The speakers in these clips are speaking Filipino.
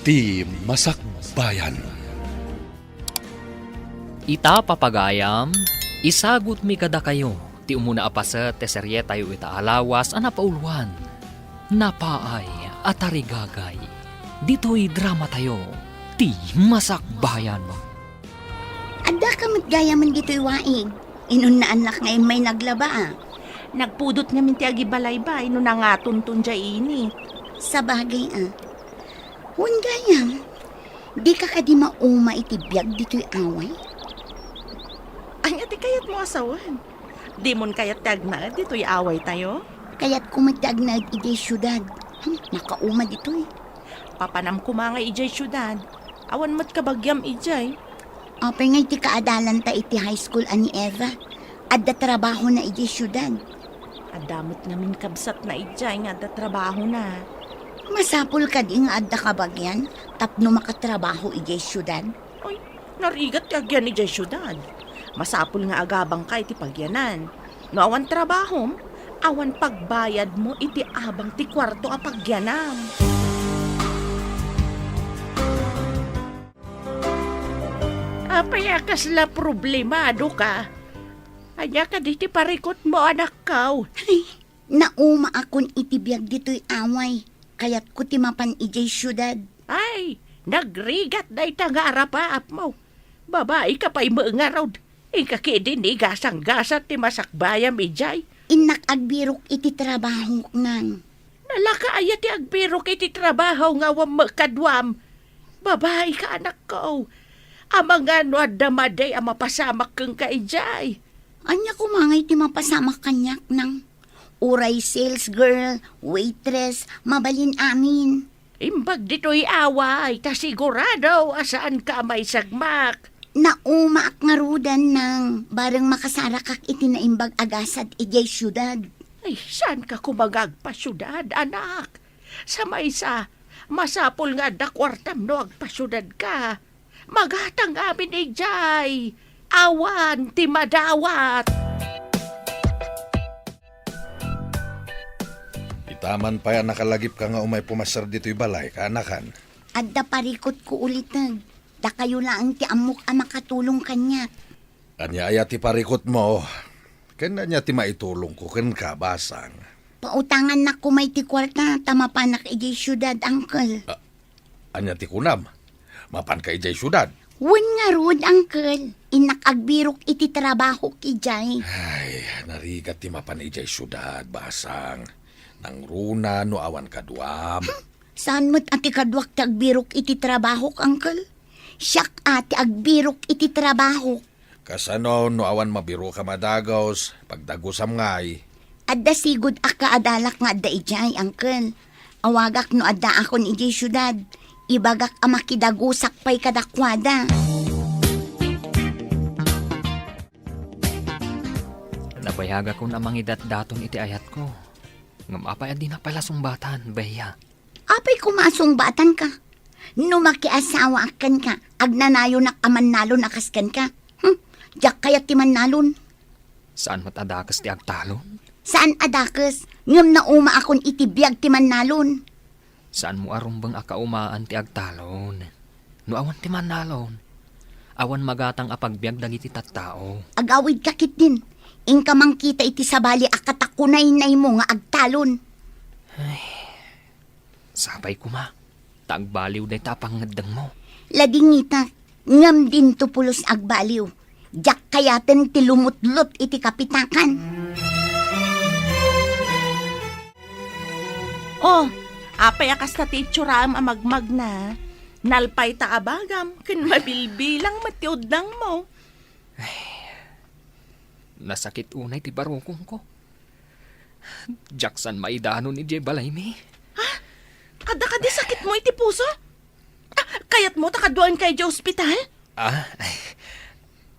Ti Masakbayan. Ita papagayam, isagot mi kada kayo, ti umuna apasa teserye tayo ita alawas anapaulwan. Napaay at arigagay, dito'y drama tayo, ti Masakbayan. Ada ka matgayaman dito'y waig. Inun na anak ngayon may naglaba ah. Nagpudot nga minti agi balaybay no nangatun-tun dya ini. Sa bagay ah. Huwag gayam. Di ka di mauma itibiyag dito'y away. Ay, ati kayat mo asawan. Di mon kayat tagna, dito'y away tayo. Kaya't kumatag na iti syudad. Makauma dito'y. Papanam ko mga ijay syudad. Awan mat kabagyam ijay. Apay nga iti kaadalan ta iti high school ani Eva. Adda trabaho na iti syudad. Adamot namin kabsat na ijay nga da trabaho na. Masapul ka di nga adda kabagyan. Tapno makatrabaho iti syudad. Ay, narigat kagyan ijay syudad. Masapul nga agabang ka iti pagyanan. No awan trabahom, awan pagbayad mo iti abang ti kwarto a pagyanam. Apaya kasla problemado ka. Anya ka di ti parikot mo anak kaw. Nauma akon itibiyag dito'y away. Kaya't ko timapan iti syudad. Ay, nagrigat na nga arapaap mo. Babae ka pa'y maangarod. Ikakidin ni gasang-gasat ti masakbayam ijay. Inak agbirok iti trabaho ngang. Nalakaaya ti agbirok iti trabaho nga wam makadwam. Babae ka anak ko. Amang ano adamaday ang mapasamak kang kaijay. Anya kumangay ti mapasamak kanyak nang. Uray sales girl, waitress, mabalin amin. Imbag dito'y away, ta sigurado asaan ka may sagmak. Nauma ak ngarudan nang bareng makasara kak iti naimbag agasad ijay syudad. Ay, saan ka kumagagpasyudad, anak? Sa maysa, masapol nga da kwartam no agpasyudad ka. Magatang amin ijay. Awan, ti madawat. Itaman pa yan nakalagip ka nga umay pumasar dito'y balay, kaanakan. Adda parikot ko ulit nag. Da kayo lang ti amok a makatulong kanya. Anya aya ti parikot mo. Kanya niya ti maitulong ko ken ka basang. Pautangan na ko may ti kwarta, tama pa nak ijay syudad, uncle. Anya ti kunam. Mapan ka ijay syudad. Wen nga rod, uncle. Inak agbirok iti trabaho kijay. Ay, narigat ti mapan ijay syudad, basang. Nang runa no awan kaduam. Saan mo't ati kadwak ti agbirok iti trabaho, uncle? Siyak ati agbirok iti trabaho. Kasano no awan mabiro ka madagos, pagdagosam ngay. Adda sigud aka adalak nga adda ijay, uncle. Awagak no adda akon ijay syudad. Ibagak amakidagusak pa'y kadakwada. Nabayaga ko namang idat-daton iti ayat ko. Ngamapay adi na pala sumbatan, baya. Apay kumasong batan ka. No makiasawa akan ka, agnanayo nak aman nalon akaskan ka. Diyak kaya ti man nalon. Saan matadakas ti agtalon? Saan adakas? Ngam na uma akon itibiyag ti man nalon. Saan mo arumbang akaumaan ti agtalon? No awan ti manalon. Awan magatang apagbiag dagiti tattao. Agawid kakit din. Ingka mang kita iti sabali akatakunay-nay mo nga agtalon. Sabay kuma. Tagbaliw day tapangadang mo. Ladingita, ngam din to pulos agbaliw. Diyak kayaten ti lumutlot iti kapitakan. Oh, apay akas na ti itsuraam amagmag na. Nalpay ta abagam, kun mabilbilang matiod lang mo. Nasakit unay ti barukong ko. Jackson maidano ni Jay Balaymi. Kada sakit mo iti puso? Kayat mo takaduan kay di ospital?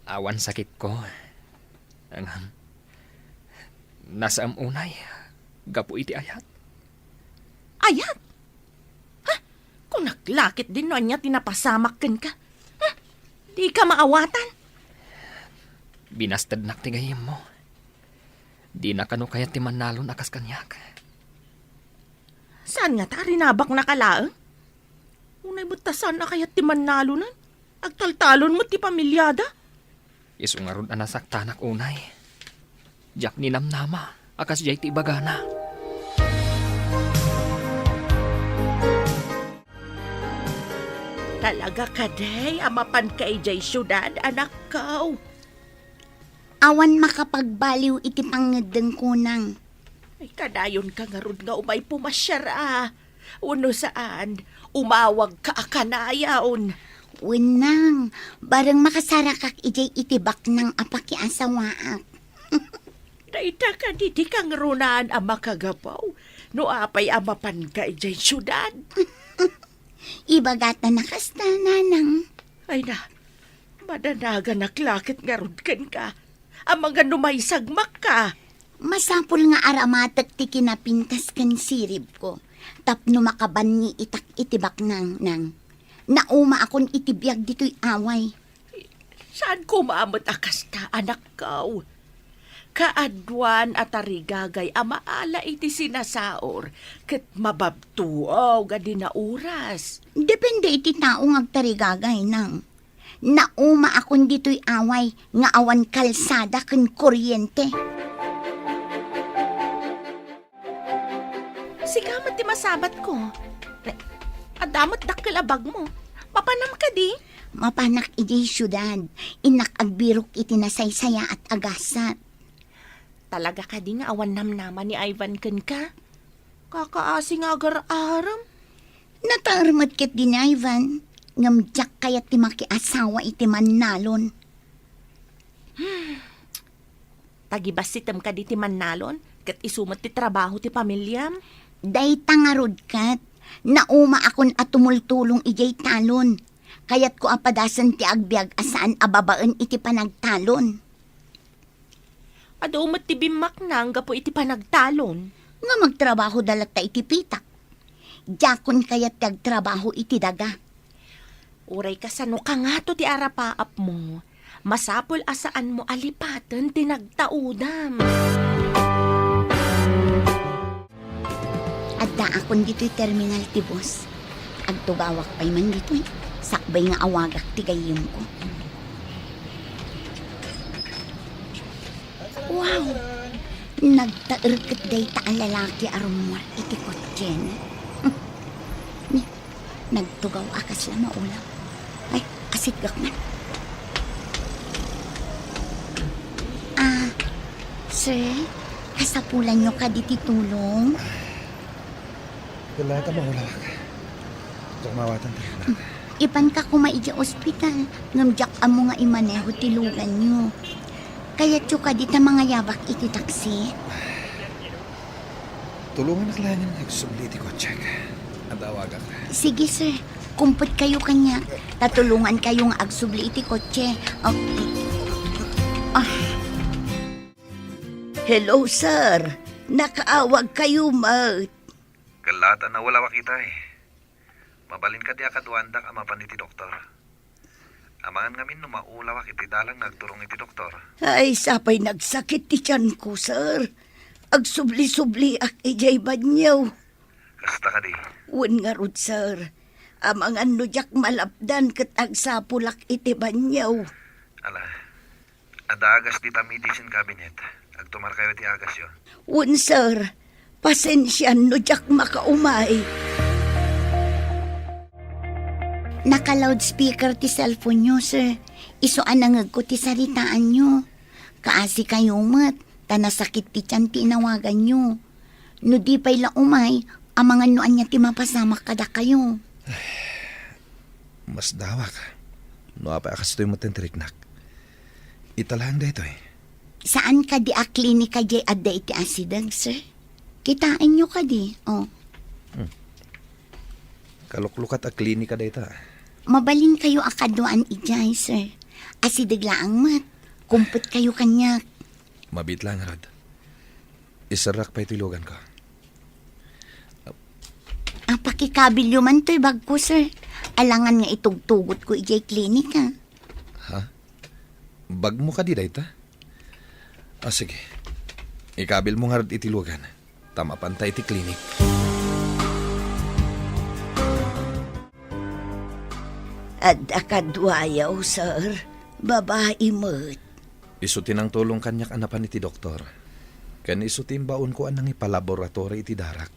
Awan sakit ko. Nasa unay, gapu iti ayat. Ayat? Kung naglakit din noon niya tinapasamak ka. Di ka maawatan? Binastad nak ti gayem mo. Di na kano kaya ti manalon akas kanyak. Saan nga ta rinabak nakalaang? Unay butasan na kaya ti Manalo nan? Agtaltalon mo ti pamilyada? Isu nga ron anasaktanak unay. Jak ni namnama, akas jay ti bagana. Talaga ka, day, amapan ka ijay syudad, anak ko. Awan makapagbaliw iti pangedeng kunang. Ay, kadayon ka nga ron nga umay pumasyara. Uno saan, umawag ka akanayaon. Wenang, bareng makasarakak ijay itibak ng apakiasawaak. Daita ka di kang runaan ang makagapaw. No apay amapan ka ijay syudad. Ibagata na kasta nanang. Ay na, madanaga naklakit nga ron ka. Ang mga numaysagmak ka. Masapul nga aramatak ti kinapintas kan sirib ko. Tapno makaban ni itak itibak nang. Nauma akon itibiyag dito'y away. Saan ko maamot akas ta, anak ko? Kaadwan at arigagay amaala iti sinasaor ket mababtuaw gadi na oras. Depende iti tao nga agtarigagay nang. Nauma akon dito'y away nga awan kalsada ken kuryente. Sigamat ti masabat ko. Adamat dakkelabag mo. Papanam ka di? Mapanak iti syudad, inak agbirok iti nasaysaya at agasat. Talaga ka di nga awan namnaman ni Ivan ken ka? Kakaasi nga agar-aram. Natarmat ket din Ivan, ngamjak kayat ti makiasawa iti Manalon. Tagibasitem ka di ti Manalon, ket isumat ti trabaho ti pamilyam. Day tangarod kat, nauma akon at tumultulong ijay talon. Kayat ko apadasan ti agbyag asaan ababaan iti panagtalon. Ado umat ti bimak nang gapo iti panagtalon. Nga magtrabaho dalat ta iti pitak. Jakon kayat ti agtrabaho iti daga. Uray ka sano ka nga to ti arapaap mo. Masapol asaan mo alipatan ti nagtaudam. Adda akon dito'y terminal ti boss. Agtugawak pa'y man dito'y. Sakbay nga awagak ti gayim ko. Wow! Nagtairket day ta ang lalaki arumwar iti kotyen. Ni, nagtugaw akas lang maulam. Ay, asigak na. Sir, kasapulan nyo ka di titulong? Kailangan ka mahulak. Tumawatan tayo na. Ipan ka kumaidya ospital, ngamjak amo nga imaneho tilugan nyo. Kaya tyo ka dita mga yabak iti taksi. Tulungan na kailangan yung nagsubli ko, check. Ang tawag ka. Sige sir, kumput kayo kanya. Tatulungan kayo nga agsubli iti kotse. Hello sir, nakaawag kayo mat. Kalata na wala wakita eh. Mabalin ka di akaduanda ka mapan iti doktor. Amangan ngamin no maulawak iti dalang nagturong iti doktor. Ay, sapay nagsakit ti tiyan ko sir. Agsubli-subli ak ijay banyaw. Kasta ka di. Wen nga rod sir, amangan no jak malapdan ket agsapulak iti banyaw. Ala, adagas di ta medicine cabinet. Agtumar kayo ti agas yon. Wen sir, pasensyan no jak makaumay. Naka-loudspeaker ti cellphone nyo, sir. Isuan nangag ko ti saritaan nyo. Kaasi kayo mat, tanasakit ti tiyan ti inawagan nyo. No di pa'y laumay, amangan noan niya ti mapasamak kada kayo. Mas dawak. No apa akas ito'y matentriknak. Italahan da ito eh. Saan ka di a klinika jay adda iti asidag, sir? Kitain nyo ka di, oh. Kaluklukat a klinika da ito. Mabalin kayo akaduan ijay, sir. Asidag laang mat. Kumput kayo kanyak. Mabit lang, Rod. Isarak pa itilugan ko. Ang pakikabilyo man to'y bag ko, sir. Alangan nga itugtugot ko ijay klinika. Ha? Bag mo ka di da ito? Sige. Ikabil mo nga Rod itilugan. Tama pantay iti klinik. At akadwayaw, sir. Babae mo't. Isutin ang tulong kanyak anapan iti doktor. Kan isutin baon ko anang ipalaboratory iti darak.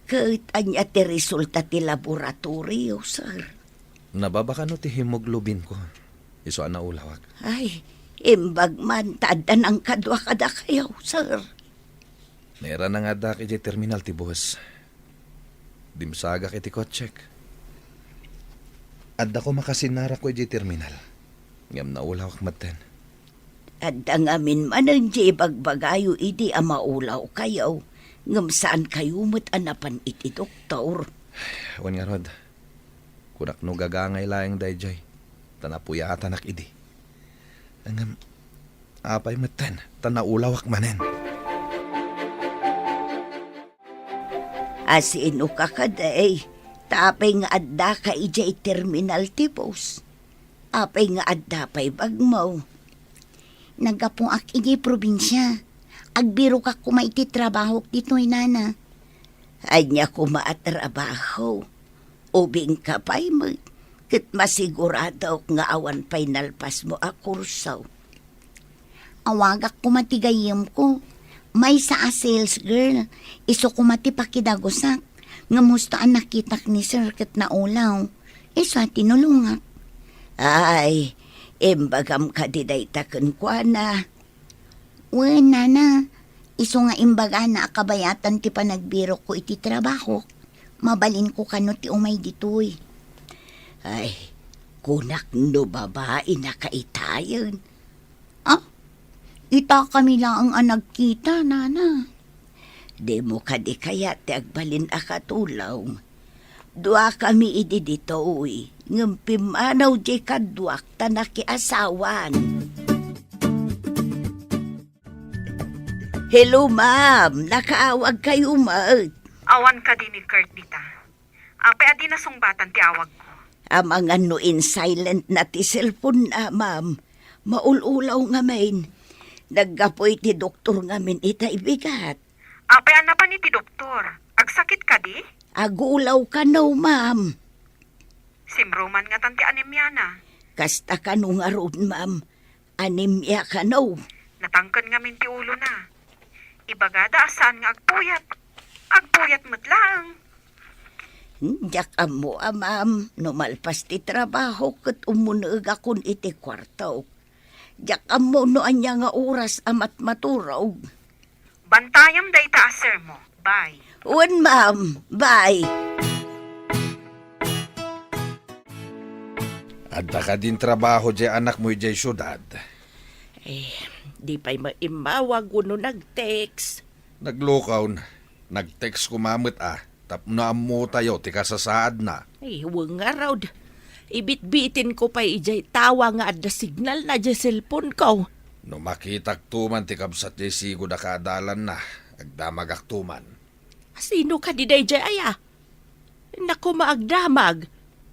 Kahit anya ti resulta ti laboratorio, sir. Nababaka no ti hemoglobin ko. Iso ana ulawak. Ay, imbag man tadan ang kadwa kada kayo, sir. Nera na nga dak iti terminal ti bus. Dimsagak iti kotsek. Adda ko makasinara ko iti terminal. Ngam na ulawak maten. At ang amin man ang di bagbagayo iti amaulaw kayo. Ngam saan kayo mo't anapan iti doktor. Wan nga rod. Kunak no gagangay laeng dayjay. Tanapuya atanak idi. Angam, apay maten. Tanaulawak manen. Asino ka kaday. Tapay nga adda ka ijay terminal tipos. Apay nga adda pa'y bagmaw. Nagapong ak igi probinsya. Agbiro ka kumaiti trabaho dito'y nana. Anya ko maatrabaho. Ubing ka pa'y mo. Kit masigurado nga awan pa'y nalpas mo a kursaw. Awagak kumatigayim ko. May sa a sales girl. Iso kumati pakidagosak. Ngamustaan nakitak ni sir ket na ulaw. Iso tinulungak. Ay, imbagam ka diday takon kwa na. Wen, nana. Iso nga imbaga na akabayatan ti panagbiro ko iti trabaho. Mabalin ko kano ti umay ditoy. Ay, kunak no babae na kaitayon. Ah, ita kami lang ang nagkita, nana. Di mo ka di kaya ti agbalin akatulaw. Dua kami idi dito uy. Ngampimanaw di kaduak ta nakiasawan. Hello ma'am, nakaawag kayo ma'am. Awan ka din ni Kurt dita. Apay adi na sungbatan ti awag ko. Amang ano in silent na ti cellphone na ma'am. Maululaw nga main. Naggapoy ti doktor ngamin itay bigat. Apay ana pa ni ti doktor. Agsakit ka di? Agulaw ka no ma'am. Simruman nga tanti anemia na. Kasta ka no nga ron ma'am. Anemia ka no. Natangkan nga min ti ulo na. Ibagada asan nga agpuyat. Agpuyat mo't lang. Diyak mo ma'am. Numalpas ti trabaho kat umunag akon iti kwartaw. Diyak mo no anya nga oras amat maturog. Bantayam day ta sir mo. Bye. Wan ma'am. Bye. Adda ka din trabaho jay anak mo jay syudad. Di pa'y maimawag uno nag-text. Naglukaw na. Nag-text ko mamit Tapno mo tayo, ti kasasaad na. Huwag nga raw. Ibit-bitin ko pa ijay tawa nga adda signal na dya cellphone ko. No makitak tuman ti kabsat jay sigo da kaadalan na. Agdamagak tuman. Sino ka di day jay aya? Naku maagdamag.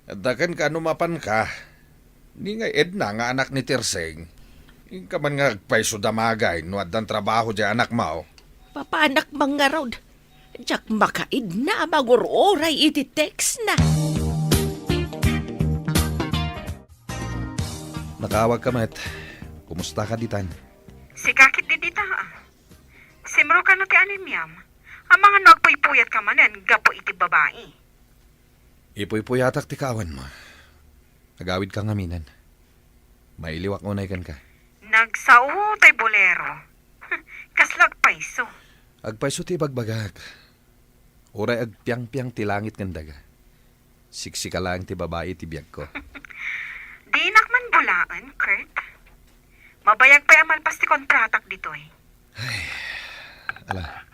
Adakan ka numapan ka. Ni nga Edna nga anak ni Tirseng. Yung ka man nga agpaiso damagay no adan trabaho jay anak mo. Papanak mga raw. Diyak makaid na maguroray iti text na. Nakawag ka met. Kumusta ka ditan? Sikakit di dita. Simro ka no ti anemyam. Ang mga nagpuypuyat ka manen, gapo iti babae. Ipuy-puyatak ti kawan mo. Nagawid ka ngaminan. Mailiwak unay kan ka. Nagsao tay bolero. Kaslag paiso. Agpaiso ti bagbagak. Uray agpiang-piang ti langit kandaga. Siksika lang ti babae ti biyag ko. Di nakman bulaan, Kurt. Mabayag pa yung malpas ti kontratak ditoy. Ala,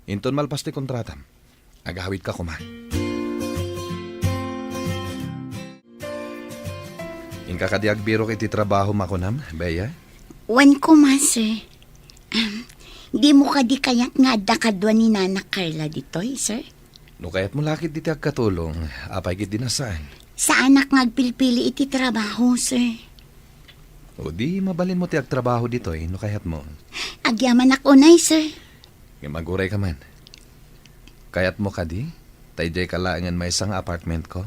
inton malpas ti kontratam. Agawid ka kuma. Inka ka di agbiro kiti trabaho makunam, Beya? Wan ko, sir. Di mo ka di kayak nga adda kadwa ni Nana Carla ditoy, sir? No kayat mo lakit diti agkatulong, apay kit dinasan. Sa anak nga agpilpili iti trabaho, sir. O di mabalin mo ti agtrabaho ditoy, no kayat mo. Agyaman ako nay, sir. Maguray ka man. Kayat mo ka di? Tayjay kalaangan may isang apartment ko.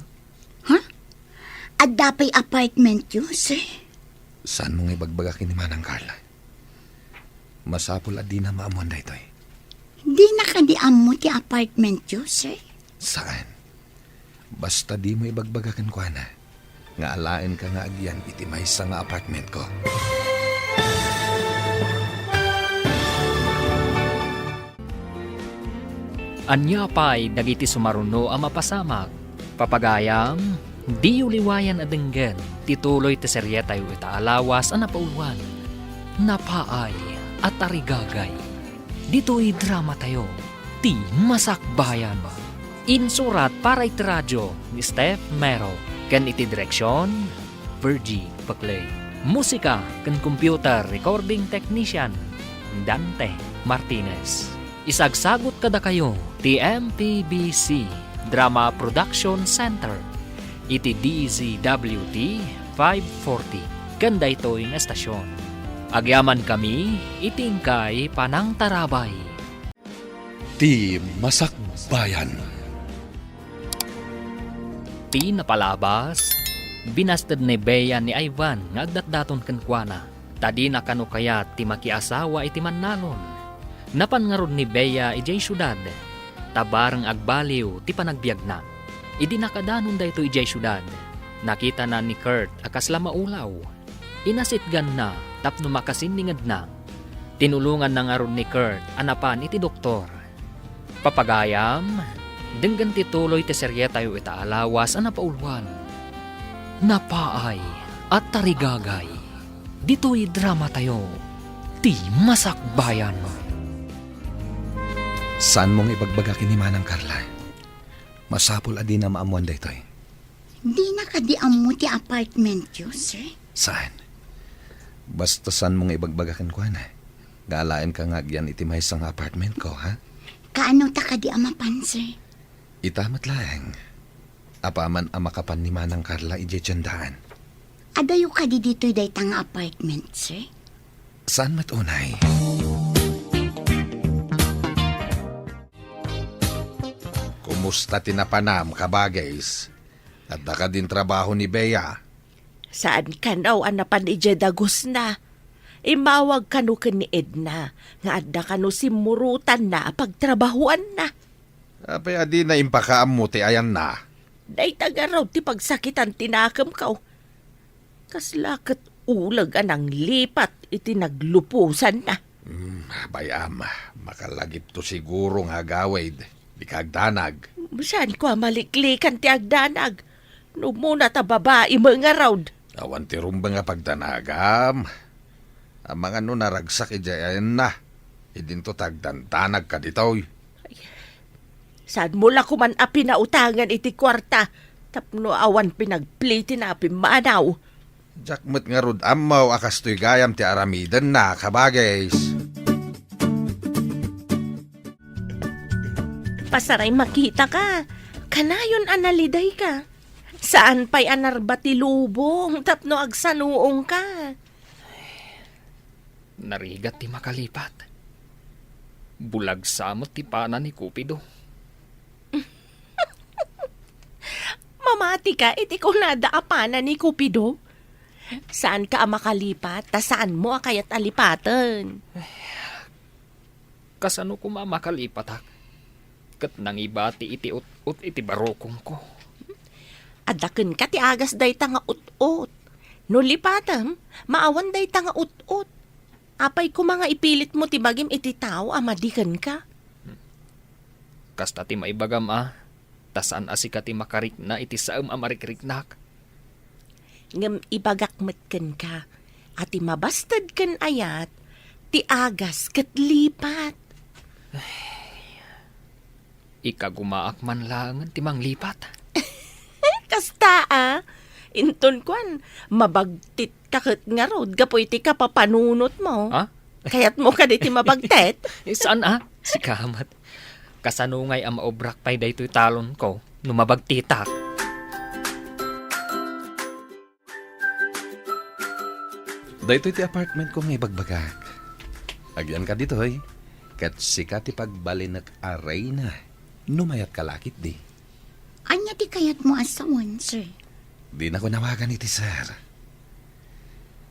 At dapay apartment yun, sir. Saan mong ibagbaga kini Manang Carla? Masapul at di na maamuan da ito eh. Di nakadiam mo ti apartment yun, sir. Saan? Basta di mo ibagbagakan ko na. Nga alain ka nga agyan iti may isa nga apartment ko. Anya pa'y dagiti sumaruno ang mapasamak. Papagayam, di uliwayan adenggen, tituloy ti serye tayo itaalawas ang napauluan. Napaay at tarigagay. Dito'y drama tayo, ti masakbayan. Insurat para iti radyo ni Steph Mero. Kan iti direksyon, Virgie Paclay. Musika kan computer recording technician, Dante Martinez. Isagsagot kada kayo, TMPBC Drama Production Center. Iti DZWT 540. Kanda ito yung estasyon. Agyaman kami, itingkay panang tarabay. Ti Masakbayan. Ti napalabas, binastad ni Bea ni Ivan nga agdatdaton kenkwana. Tadi na kano kaya ti makiasawa iti mannalon. Napangarod ni Bea ijay syudad. Tabarang agbaliw ti panagbiag na. Idi nakadanon da ito ijay syudad. Nakita na ni Kurt akasla maulaw. Inasitgan na tapno makasiningad na. Tinulungan na nga ron ni Kurt anapan iti doktor. Papagayam, denggan tituloy ti serye tayo itaalawas ang napaulwan. Napaay at tarigagay. Dito'y drama tayo. Ti masakbayan. Saan mong ibagbaga kini Manang Carla? Masapul adi na maamuan da ito eh. Di nakadiam mo ti apartment yun, sir. Saan? Basta saan mong ibagbaga ko na. Galain ka nga agyan iti may isang apartment ko, ha? Kaano ta kadiam apan, sir? Itamat lang. Apaman amakapan ni Manang Carla ije tiyandaan. Adayo ka di dito'y day tang apartment, sir. Saan matunay? Kumusta tinapanam kabagays? At ka din trabaho ni Bea. Saan ka naw anapan ije dagos na? Imawag kanu ken ni Edna, nga adda kanu simurutan na pagtrabahuan na. Apay adi na impakaam mo ti ayan na. Day tagaraw ti pagsakitan tinakam kaw. Kaslakat ulag anang lipat iti naglupusan na. Bayam, makalagip to siguro nga gawid. Di kagdanag. Saan ko maliklikan ti agdanag? No muna ta babae mga raud. Awan ti rumba nga pagdanagam. Ang mga naragsak ijayan na. Idinto tagdantanag ka ditoy. Saan mula ko man api na utangan iti kwarta? Tapno awan pinagpliti na api manaw. Jakmet nga rod amaw akas to'y gayam ti aramidan na kabagays. Pasaray makita ka. Kanayon analiday ka. Saan pa'y anarbati lubong tapno agsanuong ka? Narigat ti makalipat. Bulag samot ti pana ni Cupido. Mamati ka, iti ko nadaapanan ni Cupido. Saan ka makalipat? Ta saan mo kayat alipatan? Kasano ko mamakalipat hak? Kat nang ibati iti ut iti barokong ko. Adaken ka ti agas day tanga ut-ut. No lipatam, maawan day tanga ut-ut. Apay ko mga ipilit mo ti bagim iti tao amadikan ka. Kasta ti maibagam tasan asika ti makarik na iti saam amarikriknak. Ngem ibagakmet ken ka. At ti mabastad ken ayat, ti agas ket lipat. Ikagumaak man lang ti manglipat. Kasta inton kwan, mabagtit kakit nga rod, gapoy ti kapapanunot mo. Ha? Kayat mo ka di ti mabagtet. Saan Si Kamat. Kasanungay ang maobrak pa'y daytoy talon ko, numabagtitak. Daytoy ti apartment ko nga ibagbagak. Agyan ka dito hoy. Kat sika ti pagbalinak aray na. Numayat kalakit di. Anya ti kayat mo asawan, sir? Di na ko nawagan iti sir.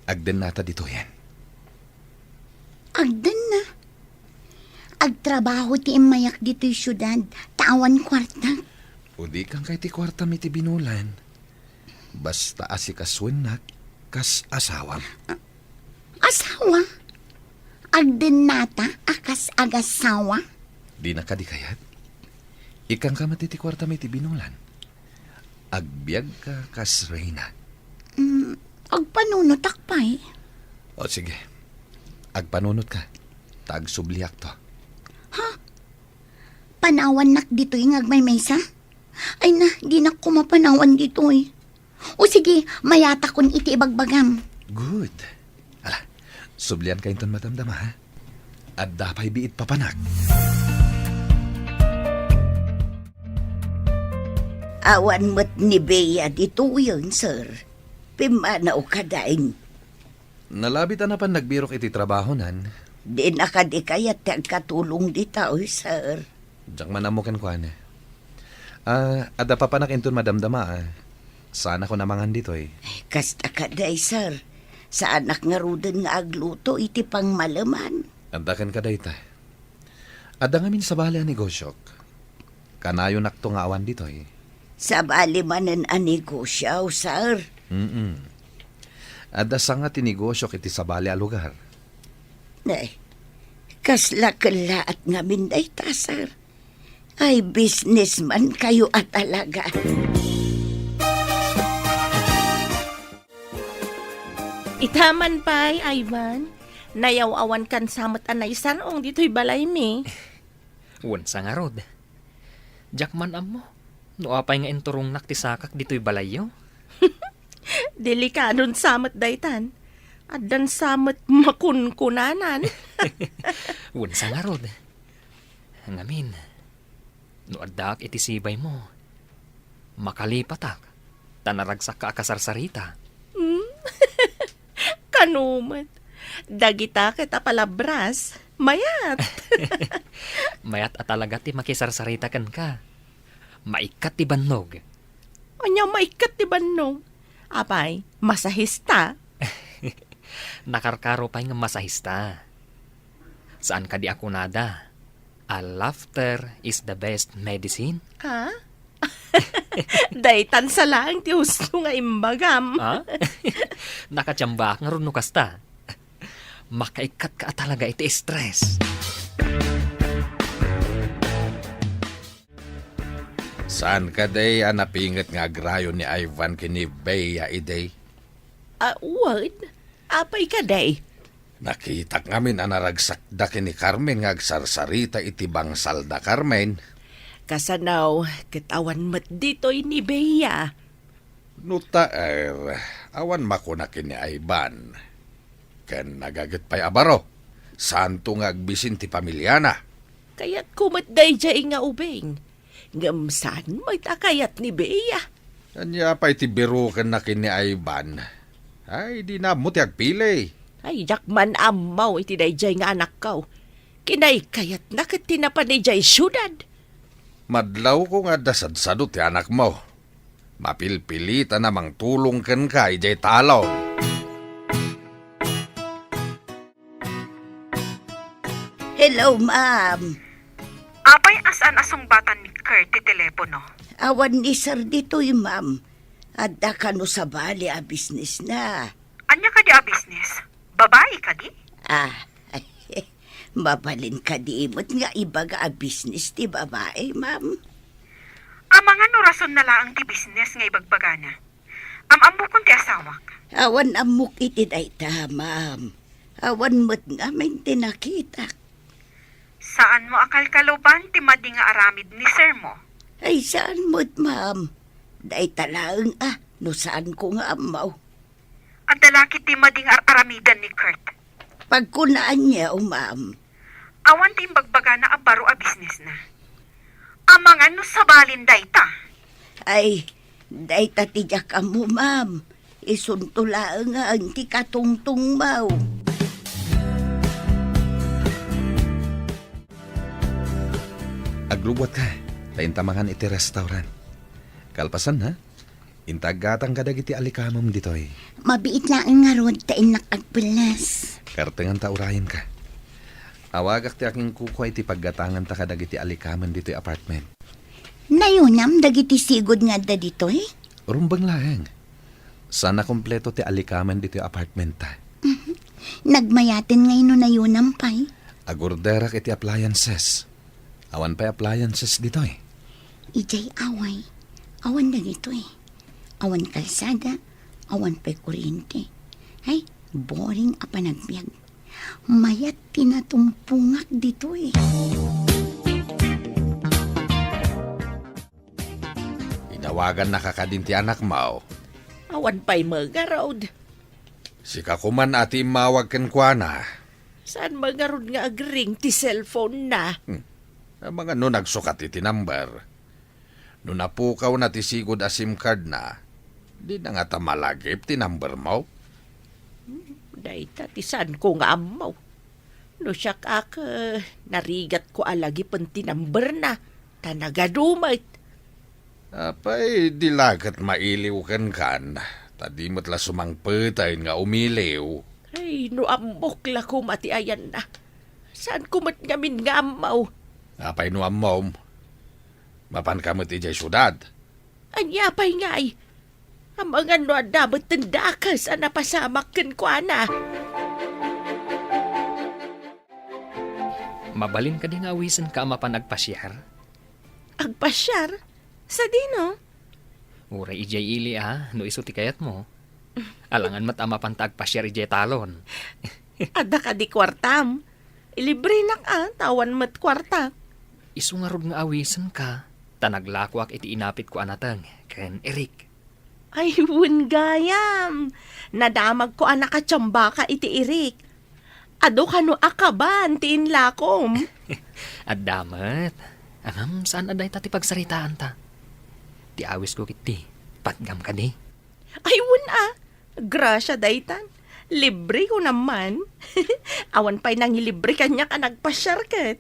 Agden nata dito yan. Agdan na. Agtrabaho ti imayak dito'y syudad. Tawan kwarta. O di kang kay ti kwarta mi ti binulan. Basta asikaswen na kas asawam. Asawa? Agdan nata akas agasawa? Di na ka di kayat. Ikang ka mati ti kwarta mi ti binulan. Agbiag ka kas reyna. Agpanunot akpay. O sige. Agpanunot ka. Tag subliak to. Panawan nak dito yung agmay-maysa? Ay na, di na ko mapanawan dito eh. O sige, mayata kon iti ibagbagam. Good. Ala, sublian ka inton matamdama ha. At dapay biit papanak. Awan mo't ni Bea dito yun, sir. Pimanaw ka daing. Nalabit na pan nagbirok iti trabaho nan. Di na ka di kaya katulong dito, sir. Diyak manamukan ko ane. Ada papanak inton madamdama Sana ko namangan dito eh. Kasta ka day, sir. Sa anak nga ruden nga agluto, iti pang malaman. Andakan ka dayta. Ada ngamin sa bali ang negosyok. Kanayo nakto nga awan dito eh. Sa bali manan ang negosyo, sir. Ada sa nga tinigosyok iti sa bali a lugar. Nay, kasla-kala at ngamin day ta, sir. Ay, businessman kayo at talaga. Itaman pa'y, Ivan. Nayaw-awan kan samot anay sanong dito'y balay mi. Wansa nga rod. Jakman am mo. No apay nga enturong naktisakak dito'y balayo. Delikadon samot daytan. Adan samot makunkunanan. Wansa nga rod. Ngamin. No adak iti sibay mo. Makalipatak. Tanaragsak ka akasarsarita. Kanumat. Dagita kita palabras. Mayat. Mayat at talaga ti makisarsarita kan ka. Maikat ti bannog. Anya maikat ti bannog. Apay, masahista. Nakarkaro pa'y nga masahista. Saan ka di ako nada? A laughter is the best medicine. Ha? Daytan sa lang ti husto nga imbagam. Ha? Nakatsamba nga ron no kasta. Makaikat ka talaga iti stress. Saan ka day anapingat nga agrayo ni Ivan kini Bea iday? What? Apay ka day? Nakita ngamin anaragsakda kini Carmen nga agsarsarita iti bangsal da Carmen. Kasanaw, kitawan mat dito'y ni Bea. Nuta awan makuna kini Ivan. Ken nagaget pa'y abaro. Santo nga agbisin ti pamilyana. Kaya't kumat day jay nga ubing. Ngamsan mo'y takayat ni Bea. Kanya pa'y ti biruken na kini Ivan. Ay, di na mo ti agpili. Ay, yakman amaw iti day jay nga anak ko. Kinay kayat nakit tinapan ni jay syudad. Madlaw ko nga dasadsado ti anak mo. Mapilpilita namang tulong ken ka ijay talaw. Hello, ma'am. Apay asan asong batan ni Kurt ti telepono. Awan ni sir dito ma'am. Adda ka no sa bali a business na. Anya ka di a business? Babae ka di? Mabalin ka di imot nga ibaga a business ti babae, ma'am. Mga no rason na lang ti business nga ibagbagana. Amambo kung ti asawak. Awan amok iti dayta, ma'am. Awan mo't nga may tinakita. Saan mo akal kaluban ti madi nga aramid ni sir mo? Ay, saan mo't, ma'am? Dayta lang, no saan ko nga amaw. At dalaki ti madi nga aramidan ni Kurt. Pagkunaan niya, ma'am. Awan ti ibagbagana a baro a business na. Amangan no sa balin dayta. Ay, dayta tiyak mo, ma'am. Isuntula nga ang ti katungtung maw. Agluwat ka. Taintamangan iti restaurant. Kalpasan ha? Intaggatang kadagiti alikamam ditoy. Mabiit lang nga rod tain nakagpulas. Kartengan ta urayan ka. Awagak ti aking kukoy ti paggatangan ta kadagiti alikaman ditoy apartment. Nayunam dagiti sigod nga da ditoy. Rumbang laeng. Sana kompleto ti alikaman ditoy apartment ta. Nagmayatin ngayon no nayunam pay. Agorderak iti appliances. Awan pa appliances ditoy. Ijay away. Awan na ditoy. Awan kalsada. Awan pa'y kuryente. Ay, boring a panagbiag. Mayat tinatumpungak ditoy. Inawagan na kakadin ti anak mo. Awan pa'y mga road. Si kakuman ati mawag ken kuana. Saan mga road nga agring ti cellphone na? Ang mga no nagsukat iti number. No napukaw na ti sigod a SIM card na, di na nga ta malagip ti number mo. Dahita ti saan ko nga amaw. No siya kak, narigat ko alagi panti number na. Tanagadumait. Apay, di lagat mailiw kan. Tadi mo't la sumangpetay nga umiliw. Ay, no amok la ko mati ayan na. Saan ko mat ngamin nga amaw? Apay no mom. Mapan ka mo't ijay syudad. Anya pa'y ngay. Ang mga no dapat tendakas ang napasamak ken ko ana. Mabalin ka di nga awisan ka mapan agpasyar. Agpasyar? Sa dino? Uray ijay ili no iso ti kayat mo. Alangan mat ama panta agpasyar ijay talon. Ada ka di kwartam. Ilibre na ka, tawan mat kwarta. Iso nga rod nga awisan ka. Tanaglakwak iti inapit ko anatang. Ken Eric. Ay, wun gayam. Nadamag ko anak katsamba ka iti irik. Ado ka no akaban, tiin lakom. At damat. Angam saan aday tati pagsaritaan ta. Ti awis ko kiti. Patgam ka di. Ay, wun Grasya daytan. Libre ko naman. Awan pa'y nangilibre kanya ka nagpasyar ket.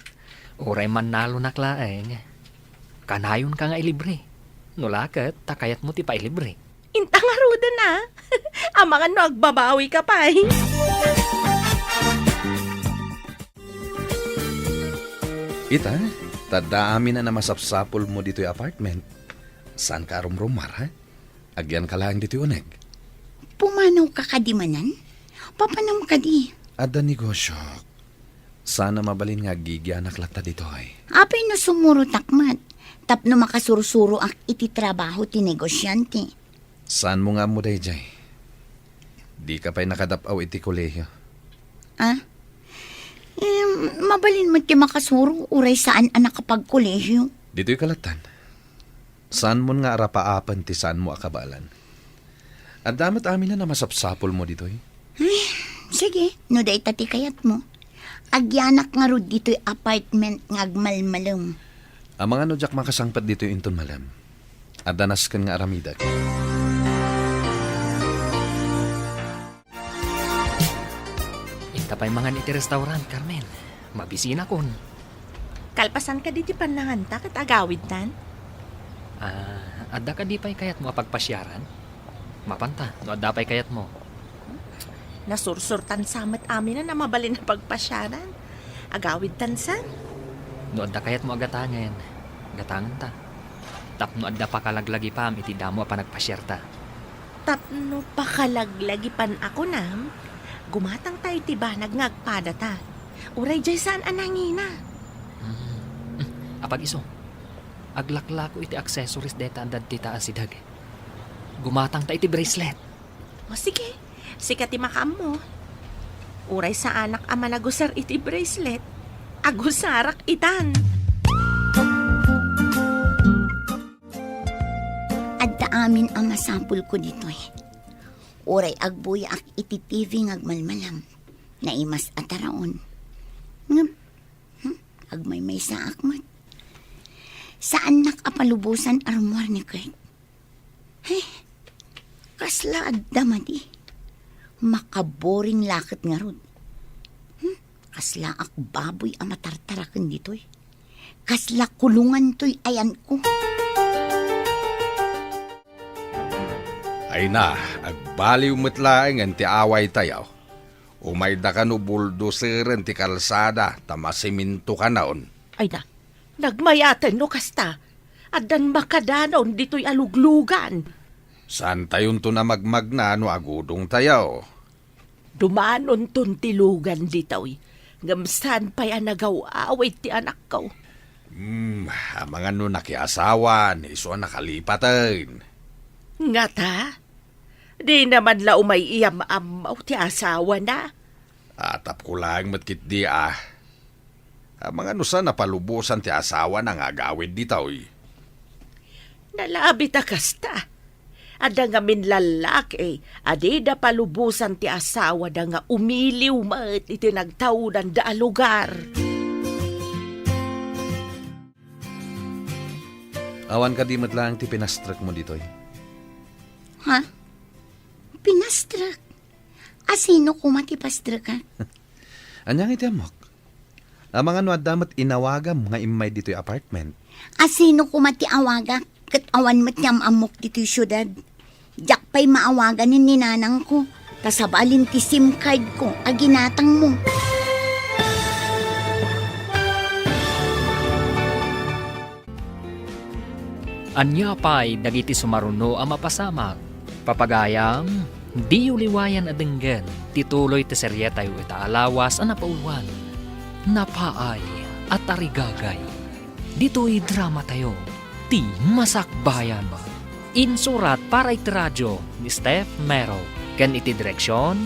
Uray man nalo naklaeng. Kanayon ka nga ilibre. Nulakat, takayat mo ti pa ilibre. Intang aruda na. Ang mga no, agbabawi ka pa eh. Ita, tada amin na masapsapol mo dito'y apartment. Saan ka rumrumar, ha? Agyan ka lang dito'y uneg. Pumanaw ka kadimanan? Papanam ka di. Ada negosyo. Sana mabalin nga gigyanak lata dito'y. Apay no sumuro takmat. Tapno makasurusuro ak iti trabaho ti negosyante. Saan mo nga mo dayjay? Di ka pa'y nakadapaw iti kolehiyo. Mabalin mo ti makasuro uray saan anak kapag kolehyo. Dito'y kalatan. Saan mo nga arapaapan ti saan mo akabalan? At damat amin na masapsapol mo dito'y. Sige, no day tati kayat mo. Agyanak nga rod dito'y apartment ngagmalmalom. Ang mga nodyak makasangpat dito'y inton malam. At danas kan nga aramidak. Intapay mga iti restaurant, Carmen. Mabisina kon. Kalpasan ka diti pananganta kat agawid tan. Adda ka di pa'y kayat mo apagpasyaran? Mapanta, no adda pa'y kayat mo. Nasursurtan samat amin na mabalin na pagpasyaran. Agawid tansan. No adda kayat mo agatangan. Gatangan ta. Tapno adda pa kalaglagi pa iti damo pa nagpasyarta. Tapno pakalaglagi pan ako nam. Gumatang tayo tibanag ngagpada ta. Uray jay saan anangina. Apag iso. Aglaklako iti accessories deta andad ti taas sidag. Gumatang ta iti bracelet. O sige, sikat ti makam mo. Uray sa anak ama nagusar iti bracelet. Agusarak itan. Adda amin ang masampul ko dito eh. Uray agbuya ak iti TV ngagmalmalam. Naimas ataraon. Ngam, agmay-may sa akmat. Saan nakapalubusan armoire ni Kurt? Hey, kasla adda madi. Makaboring lakit nga rod. Kasla ak baboy ang matartarakan dito'y. Kasla kulungan to'y ayan ko. Ay na, agbaliw matlaing ang ti away tayo. Umay da ka no bulldozeran ti kalsada, tamasiminto ka naon. Ay na, nagmayatan no kasta. Adan makadanaw dito'y aluglugan. Saan tayon to na magmagna no agudong tayo? Dumanon ton tilugan dito'y. Gamsan pa'y anagaw-away ti anak ko. Mga no nakiasawan, iso nakalipatan. Nga ta? Di naman la umay iyam-amaw ti asawa na. Atap ko lang matkit di mga nusa napalubusan ti asawa ng agawid ditoy. Nalabi ta kasta. Ada nga min lalaki, adi da palubusan ti asawa da nga umiliw mat iti nagtaudan da lugar. Awan ka di matlang ti pinastrak mo ditoy. Ha? Pinastrak? Asino kumatipastrak ka? Anyang iti amok? Ang mga no damat inawagam nga imay dito'y apartment. Asino kumatiawaga kat awan matyam amok dito'y syudad. Jak pa'y maawagan ni ninanang ko. Tasabalin ti SIM card ko, aginatang mo. Anya pa'y dagiti sumaruno ang mapasamak. Papagayam, di uliwayan adenggen, tituloy ti serye tayo itaalawas ang napaulwan. Napaay at tarigagay. Dito'y drama tayo, ti masakbayan. Insurat para iti radyo ni Steph Mero. Kan iti direksyon,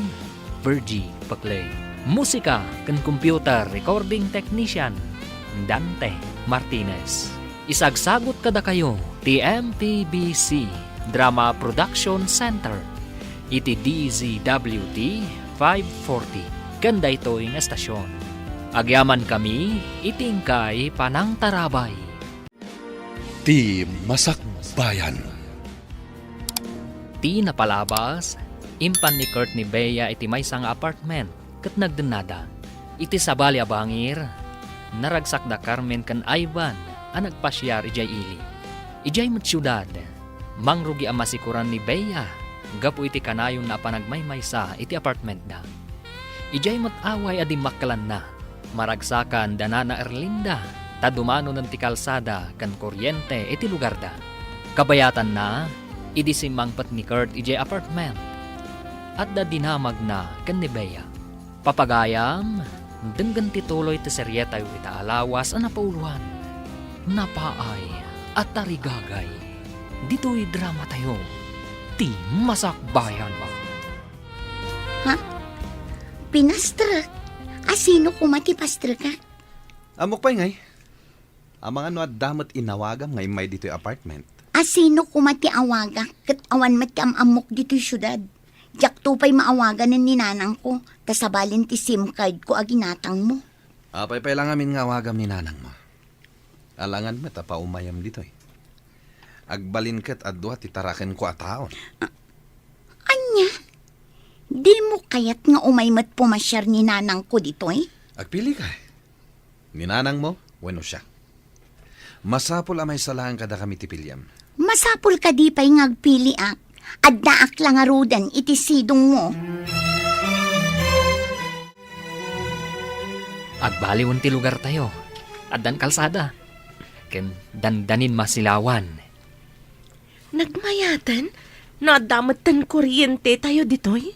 Virgie Paclay. Musika kan computer recording technician, Dante Martinez. Isagsagot kada kayo, TMPBC Drama Production Center. Iti DZWT 540. Ganda ito'y nga estasyon. Agyaman kami, itingkay panang tarabay. Ti Masakbayan. Ti napalabas, impan ni Kurt ni Bea iti may sang apartment, kat nagdenada. Iti sabali abangir, naragsak da Carmen kan Ivan, ang nagpasyar ijay ili. Ijay matsyudad, mangrugi ang masikuran ni Bea, gapu iti kanayon na panagmaymaysa iti apartment da. Ijay mataway adi makkalan na, maragsakan da Nana Erlinda, tadumano ng ti kalsada kan kuryente iti lugar da. Kabayatan na, idi simangpat ni Kurt ijay apartment, at da dinamag na kan ni Bea. Papagayam, denggan tituloy ti serye tayo itaalawas ang napauluan. Napaay at tarigagay. Dito'y drama tayo. Ti masakbayan ba? Ha? Pinastrak? Asino kumatipastrak ka? Amok pa'y ngay. Ang mga no damat inawagam nga imay dito'y apartment. Asino kumatiawaga kat awan matyam amok dito'y syudad. Jak pa'y maawagan ng ninanang ko, tasabalin ti SIM card ko aginatang mo. Apay lang amin nga wagam ni nanang mo. Alangan met pa umayam dito'y. Agbalin ket adwa ti taraken ko a taon. Anya? Di mo kayat nga umaymat pumasyar ni nanang ko dito'y? Agpili ka. Ni nanang mo, bueno siya. Masapol amay salahan kada kami ti pilyam. Masapul ka di pa'y ngagpili ak. Addaak lang arudan iti sidong mo. Agbaliwan ti lugar tayo. Addan kalsada. Ken dandanin masilawan. Nagmayatan? Nadamatan kuryente tayo ditoy?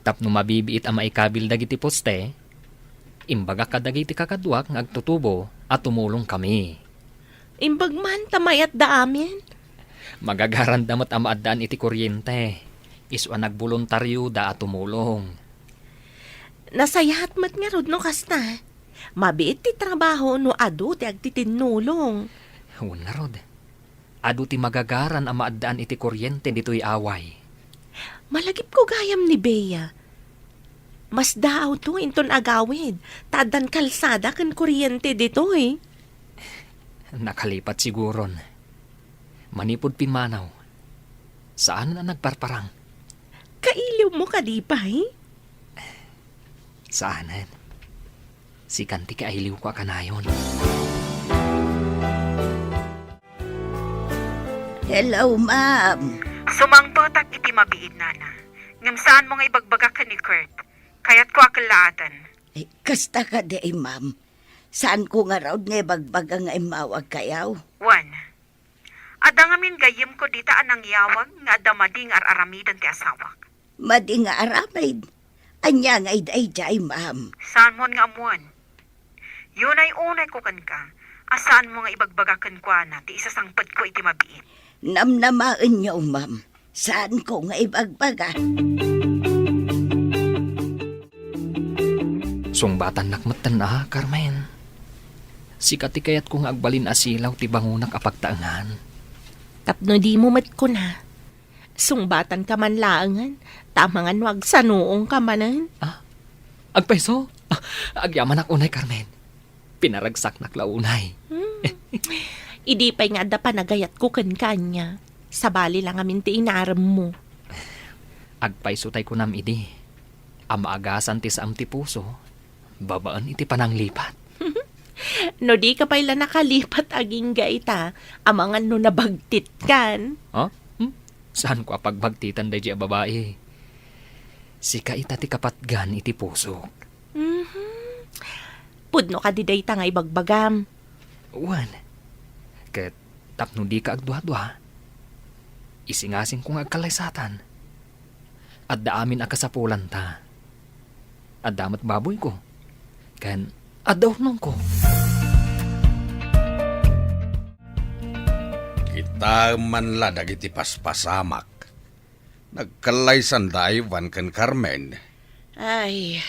Tapno mabibiit ang maikabil dagiti poste, imbaga kadagiti kakadwak ng agtutubo at tumulong kami. Imbag man tamayat da amin? Magagarandamat ang maadaan iti kuryente. Iswa nagboluntaryo da at tumulong. Nasayahat mat nga rod no kasta. Mabiit ti trabaho no adu ti agtitinulong. Wala rod. Adu ti magagaran ang maadaan iti kuryente dito'y away. Malagip ko gayam ni Bea. Mas daaw to inton agawid. Tadan kalsada kan kuryente ditoy. Nakalipat siguron. Manipod pinmanaw. Saan na nagparparang? Kailiw mo kadipay? Saanan? Si kanti kailiw ko kanayon. Hello, ma'am. Sumangtotak iti mabiid nana. Ngam saan mo nga ibagbaga ka ni Kurt? Kaya't ko akalaatan. Kasta ka di, ma'am. Saan ko nga raw nga bagbaga nga imawag kayaw? Juan, ada ngamin gayim ko dita anang yawag nga damading araramidan ti asawak. Madi nga aramid. Anya nga iday ma'am. Saan mo nga amuan? Yun ay unay ko kan ka. Asaan mo nga ibagbagakan ko na ti isasangpad ko iti mabiit. Namnamaan niyo, ma'am. Saan ko nga ibagbaga? Sungbatan nakmatan na, Carmen. Sikati kayat ko nga agbalin asilaw ti bangunak apagtaangan. Tapno di mo mat ko na. Sungbatan ka man laangan. Tamangan wag sa noong ka manan. Agpaiso? Agyaman ak unay, Carmen. Pinaragsak naklaunay. Idi pa'y nga da panagayat ko kan kanya. Sabali lang amin ti inaram mo. Agpaiso tay ko nam idi. Amaagasan ti saam ti puso. Babaan iti pananglipat. No di ka pa'y nakalipat aging gaita. Amangan no nabagtit kan. Saan ko apagbagtitan day di a babae? Sika ita ti kapatgan iti puso. Pudno ka di dayta nga ibagbagam. Wan, ket tapno di ka agduha-duha. Isingasing kong agkalaysatan. At daamin akasapulan ta. At damat baboy ko. Kan adaw nung ko. Kita man la dagiti paspasamak. Nagkalaysan da Ivan ken Carmen. Ay,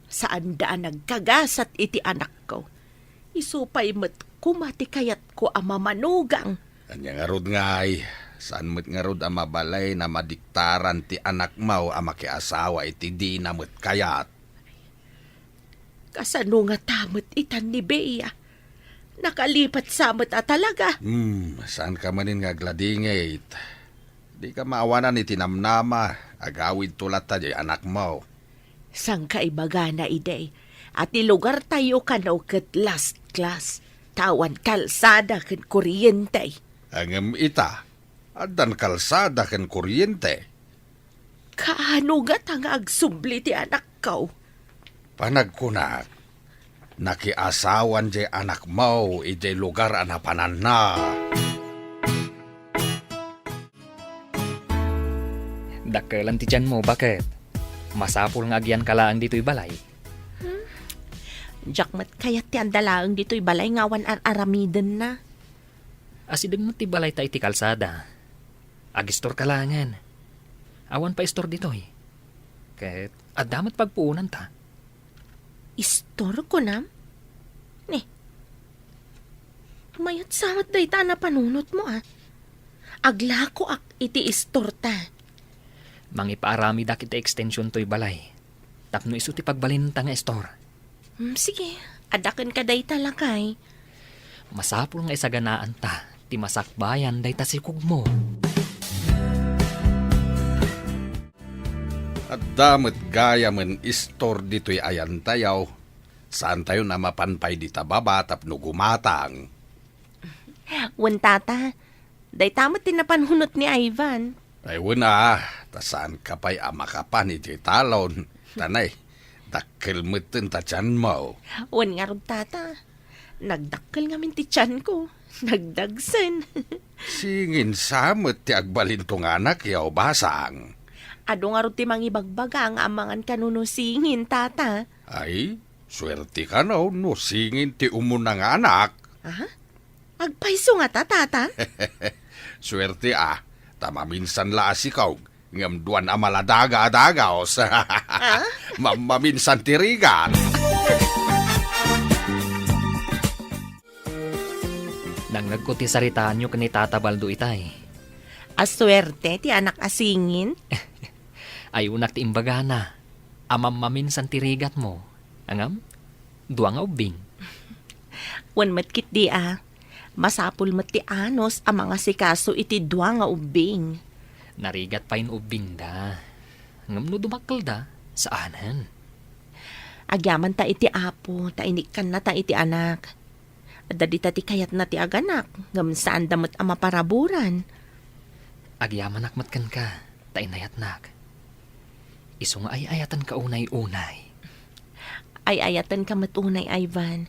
saan daan nagkagasat iti anak ko? Isupay met kumati kayat ko ama manugang. Kanya nga rod nga ay, saan mo't nga rod ang mabalay na madiktaran ti anak mo ang makiasawa iti di na mo't kayat. Kasano nga tamot itan ni Bea? Nakalipat sa mata talaga. Saan ka manin nga gladingit? Di ka maawanan iti namnama, agawid tulat ta di anak mo. Sang kaibaga na iday, at ilugar tayo kanaw ket last class. Tawan kalsada ken kuryente. Angem ita, adan kalsada ken kuryente. Kaano gat ang agsubli ti anak ko? Panagkunak, nakiasawan di anak mo iti lugar anapanan na. Dakkelan ti tiyan mo, bakit? Masapul nga agyan kalaang dito'y balay. Jakmat kayat ti andalaang dito'y balay ngawan aramiden na. Asideng mo ti balay ta iti kalsada. Agistor kalangan. Awan pa istor dito'y. Ket adamat pagpuunan ta. Istor ko na? Ne. Mayat samat day ta na panunot mo Agla ko ak iti istor ta. Mangipaarami da kita extension to'y balay. Tapno iso ti pagbalin ta nga store. Sige, adakan ka day talakay. Masapul nga isaganaan ta. Ti masakbayan day ta sikog mo. At damat gaya men istor dito'y ayan tayaw. Saan tayo na mapanpay di tababa tapno gumatang. Wantata, day tamat tinapanhunot ni Ivan. Ay wala, tasaan ka pa'y amakapan iti talon. Tanay, dakkelmeten ta tiyan mo. Wan nga rod tata, nagdakkel nga min ti tiyan ko. Nagdagsen. Singin samot ti agbalin tong anak yaw basang. Ado nga rod ti mangibagbaga ang amangan kanuno singin tata. Ay, swerte ka no singin ti umunang anak. Agpaiso nga ta, tata. Swerte tamaminsan laas ikaw. Ngam duwan amaladaga-adagaos. Maminsan tirigan. Nang nagkuti saritaan nyo kani Tata Baldo itay. Aswerte ti anak asingin. Ayunak ti imbagana. Amam maminsan tirigat mo. Angam, duwang ubing. Wan matkit di Masapul mat ti anos ang mga sikaso iti dua nga ubing. Narigat pa in ubing da. Ngam no dumakkel da, saanan? Agyaman ta iti apo, ta inikan na ta iti anak. Dadi ta ti kayat na ti aganak, ngam saan damot ang maparaburan. Agyaman nakmatkan ka, tainayat nak. Iso nga ay ayatan ka unay-unay. Ay ayatan ka matunay, Ivan.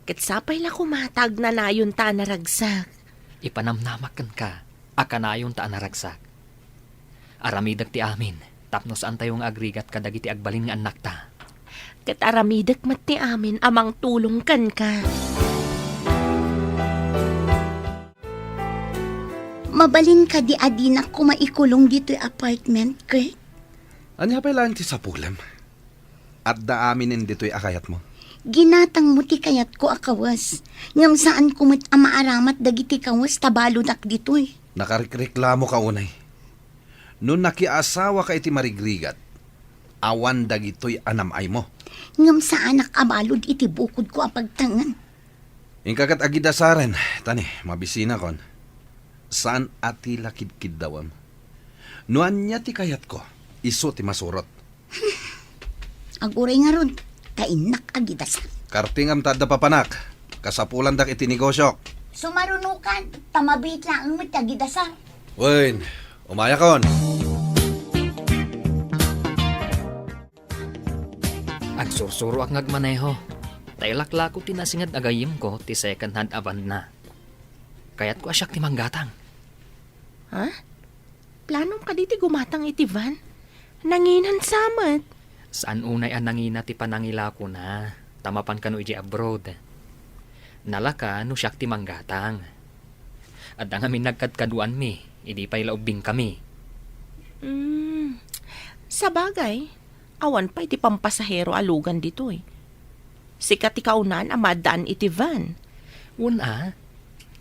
Katsapay la kumatag na nayon ta naragsak. Ipanamnamakan ka, akanayon ta naragsak. Aramidag ti amin, tapno saan tayong agrigat kadagiti agbalin nga anak ta. Kat aramidak mati amin amang tulong kan ka. Mabalin ka di adinak ko maikulong dito'y apartment, Kurt. Anya pa lang ti sapulam. At daaminin dito'y akayat mo. Ginatang mo ti kayat ko akawas. Ngam saan kumit amaaramat dagiti kawas tabalo dak dito'y. Nakarikreklamo ka unay. Noon nakiasawa ka iti marigrigat, awan dagito'y anamay mo. Ngam saan nakabalod iti bukod ko apagtangan. Ingkakat agidasaren, tani, mabisina kon. Saan ati lakid-kid dawam? Nuan niya ti kayat ko, iso ti masurot. Aguray nga ron, kainak agidasa. Kartingam tada papanak, kasapulan dak iti negosyo. Sumarunukan, tamabit lang ang matagidasa. Wen, umaya kon. Agsursuro ak ngagmaneho. Tailaklako tinasingad agayim ko ti second hand aban na. Kaya't ko asyak ti manggatang. Ha? Planong ka diti gumatang iti van? Nanginan samat. Saan unay ang nangina ti panangila ko na, tamapan ka no iji abroad. Nalaka no siyak ti manggatang. At ang amin nagkadkaduan mi, idi pa'y laubing kami. Sa bagay, awan pa iti pampasahero alugan dito eh. Sikat ti kaunan amadaan iti van. Una,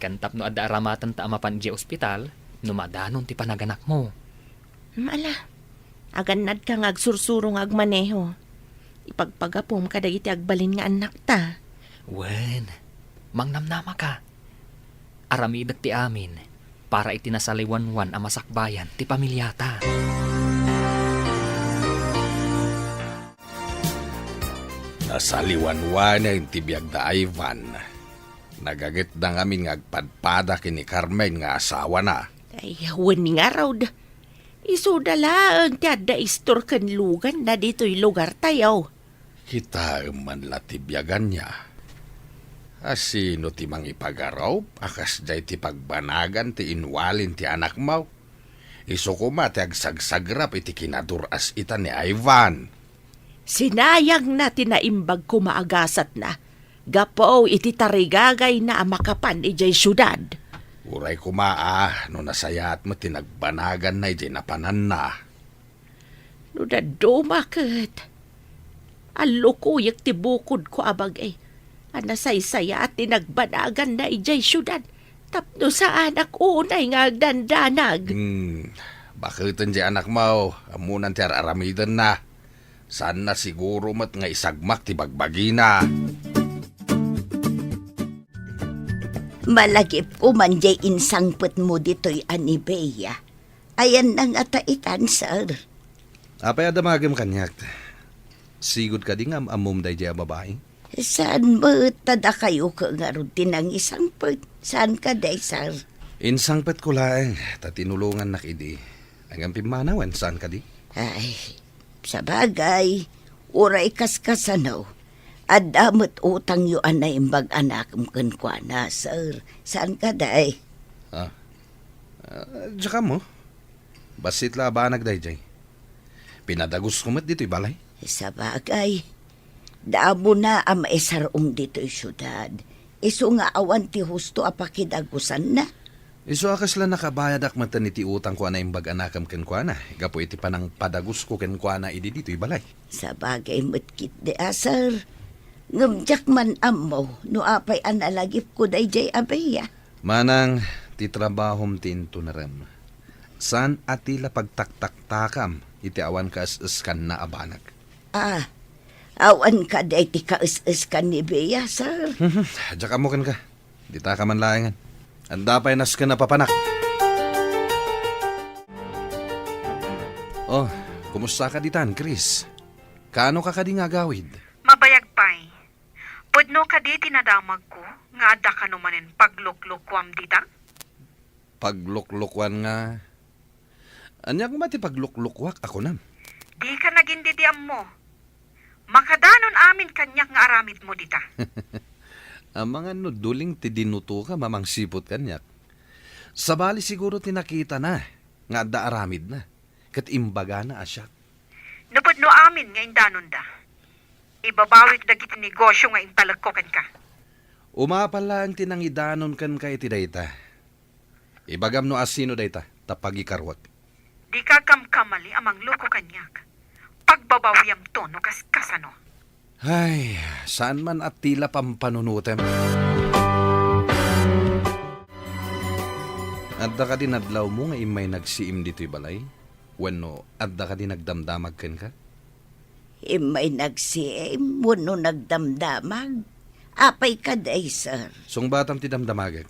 kantap no adda aramatan ta amapan iji ospital, numadanon ti panaganak mo. Mala, aganad ka ngagsursurong agmaneho. Ipagpagapom ka dagiti agbalin nga anak ta. Wen, mangnamnama ka. Aramidag ti amin, para itinasaliwanwan ang masakbayan ti pamilyata. Nasaliwanwan na yung tibiyag da Ivan. Nagagit na ngamin ngagpadpada kini Carmen nga asawa na. Ay, wani nga raw da. Isudala ang tiada istor kan lugan na dito'y lugar tayo. Kita man la tibyagan niya. Asino ti mang ipagaraw, akas day ti pagbanagan ti inwalin ti anak mo. Iso ko ti agsagsagrap iti kinaduras ita ni Ivan. Sinayang natin na imbag ko maagasat na. Gapo iti tarigagay na amakapan ijay syudad. Uray ko no nasayat mo tinagbanagan na ijay napanan na. No dadumakit. Alukuyak ti bukod ko abagay. Anasaysaya at tinagbanagan na ijay syudad. Tapno sa anak unay nga agdandanag. Bakit di anak mo, amunan ti aramidan na. Saan na siguro mat nga isagmak ti bagbagina. Malagip ko man jay insangpet mo dito'y anibeya. Ayan nang ataitan, sir. Apay adamagam kanyak. Sigod ka di nga amum day jay babae. Saan ba tada kayo ka nga rin tinang isangpet? Saan ka day, sir? Insangpet ko laeng, tatinulungan nakidi. Hanggang pimanawan, saan ka di? Ay, sa bagay, uray kaskasanaw. At damot utang yu anay imbag anak mkan kwa na, sir. Saan ka day? Tsaka mo. Basit la ba nagday jay? Pinadagos kumat dito'y balay. Sa bagay, damo na ang maisarong dito'y syudad. Iso nga awan ti husto apakidagusan na. Iso akas lang nakabayad akmatan iti utang ko na imbag anakam ken kwa na. Gapo iti panang padagos ko ken kwa na idi dito'y balay. Sa bagay matkit de sir. Ngamjak man amo, no apay analagip ko day jay abeya. Manang, ti trabahom tinto na rem. San atila pagtaktaktakam, iti awan ka is-iskan na abanag. Awan ka day ti ka-is-iskan ni Bea, sir. Diyak mo kan ka. Di ta ka man layangan. Anda pa'y nas ka na papanak. Oh, kumusta ka ditan, Chris? Kaano ka kadi nga gawid? Mabayag pa'y. Pudno ka di tinadamag ko, nga ada ka numanin pagluklukwam dita? Pagluklukwan nga, Anya ko mati pagluklukwak ako nam. Di ka naging didiam mo. Makadanon amin kanyak nga aramid mo dita. Ang mga nuduling ti dinuto ka mamang sipot kanyak. Sabali siguro tinakita na nga da aramid na. Kat imbaga na asyak. Napudno amin nga indanon da. Ibabawik dagiti negosyo nga intalagkokan ka. Umapala ang tinangidanon kan kay ti dayta. Ibagam no asino dayta tapagikarwak. Di ka kamkamali amang loko kanyak. Pagbabawiyam to no kasano. Ay, saan man at tila pampanunutem. Adda ka din adlaw mo nga imay nagsiim dito'y balay? Wenno, adda ka din nagdamdamag ken ka? Imay nagsiim, wano nagdamdamag. Apay ka day, sir. Sung batam ti damdamagag.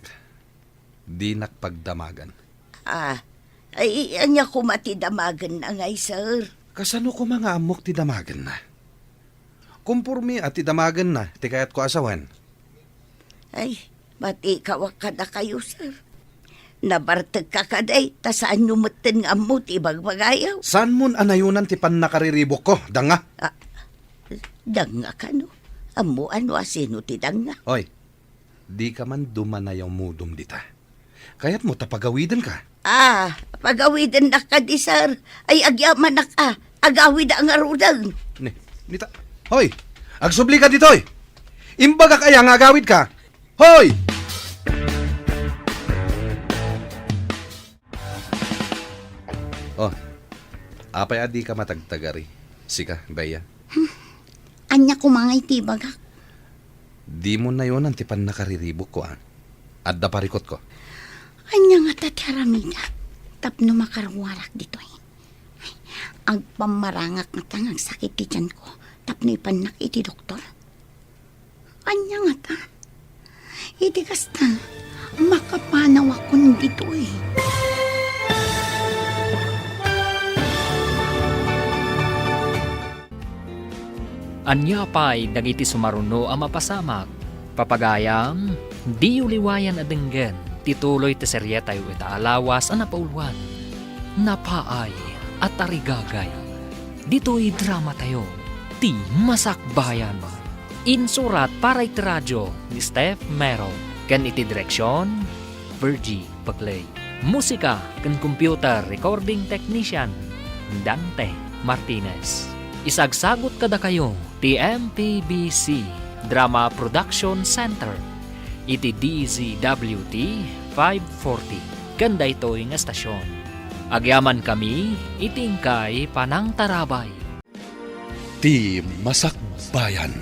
Di nakpagdamagan. Ay, anya ko matidamagan na ngay, sir. Kasano ko mga amok ti damagan na? Kumpurmi at ti damagan na, ti kayat ko asawan. Ay, mati kawak na kayo, sir. Nabartag ka kaday, ta saan numutin nga mo ti bagbagayaw? Saan mon anayunan ti pan nakariribok ko, danga? Danga ka, no? Amo ano asino ti danga? Oy, di ka man dumanayaw mudum dita. Kaya't mo tapagawidan ka. Pagawidan na ka di, sir. Ay, agyaman na ka. Agawid ang arudang. Nita. Hoy, agsubli ka ditoy. Imbaga kaya nga agawid ka. Hoy! Oh, apay adi ka matagtagari. Sika, Baya. Anya ko mga itibagak. Di mo na yun ang tipan nakariribok ko, Adda parikot ko. Anya nga tatiaramida. Tapno makarwarak dito eh. Ang pamarangak nga tangang sakit ti tiyan ko. Tapno ipanak iti doktor. Anya nga ta. Iti kasta. Makapanaw ako dito eh. Anya pa'y dagiti sumaruno ang mapasamak. Papagayam, di uliwayan adenggen, tituloy ti serye tayo ita alawas ang napaulwan. Napaay at tarigagay. Dito'y drama tayo, ti masakbayan. Insurat para iti radyo ni Steph Mero. Ken iti direksyon, Virgie Paglay. Musika ken computer recording technician, Dante Martinez. Isagsagot kada kayo ti MPBC Drama Production Center iti DZWT 540 kanda ito'y nga estasyon. Agyaman kami itingkay panang tarabay. Ti Masakbayan.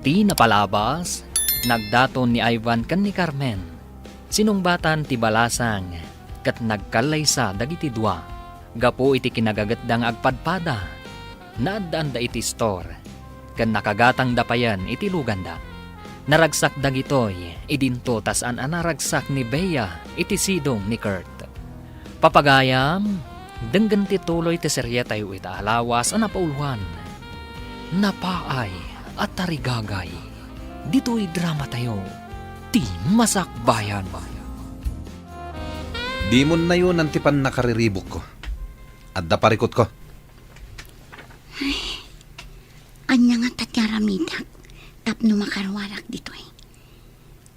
Ti napalabas, nagdaton ni Ivan ken ni Carmen. Sinungbatan ti balasang kat nagkalaysa dagiti dua. Gapo iti kinagagatdang agpadpada. Naadaan da iti store. Kan nakagatang dapayan iti luganda. Naragsak dagitoy, idinto tas an anaragsak ni Bea iti sidong ni Kurt. Papagayam, denggan ti tuloy ti serye tayo ita alawas ang napaulwan. Napaay at tarigagay. Dito'y drama tayo. Ti masakbayan. Di mo na yun ang tipan nakariribok ko. Adda parikot ko. Anya nga tatiaramidak. Tapno makarwarak dito eh.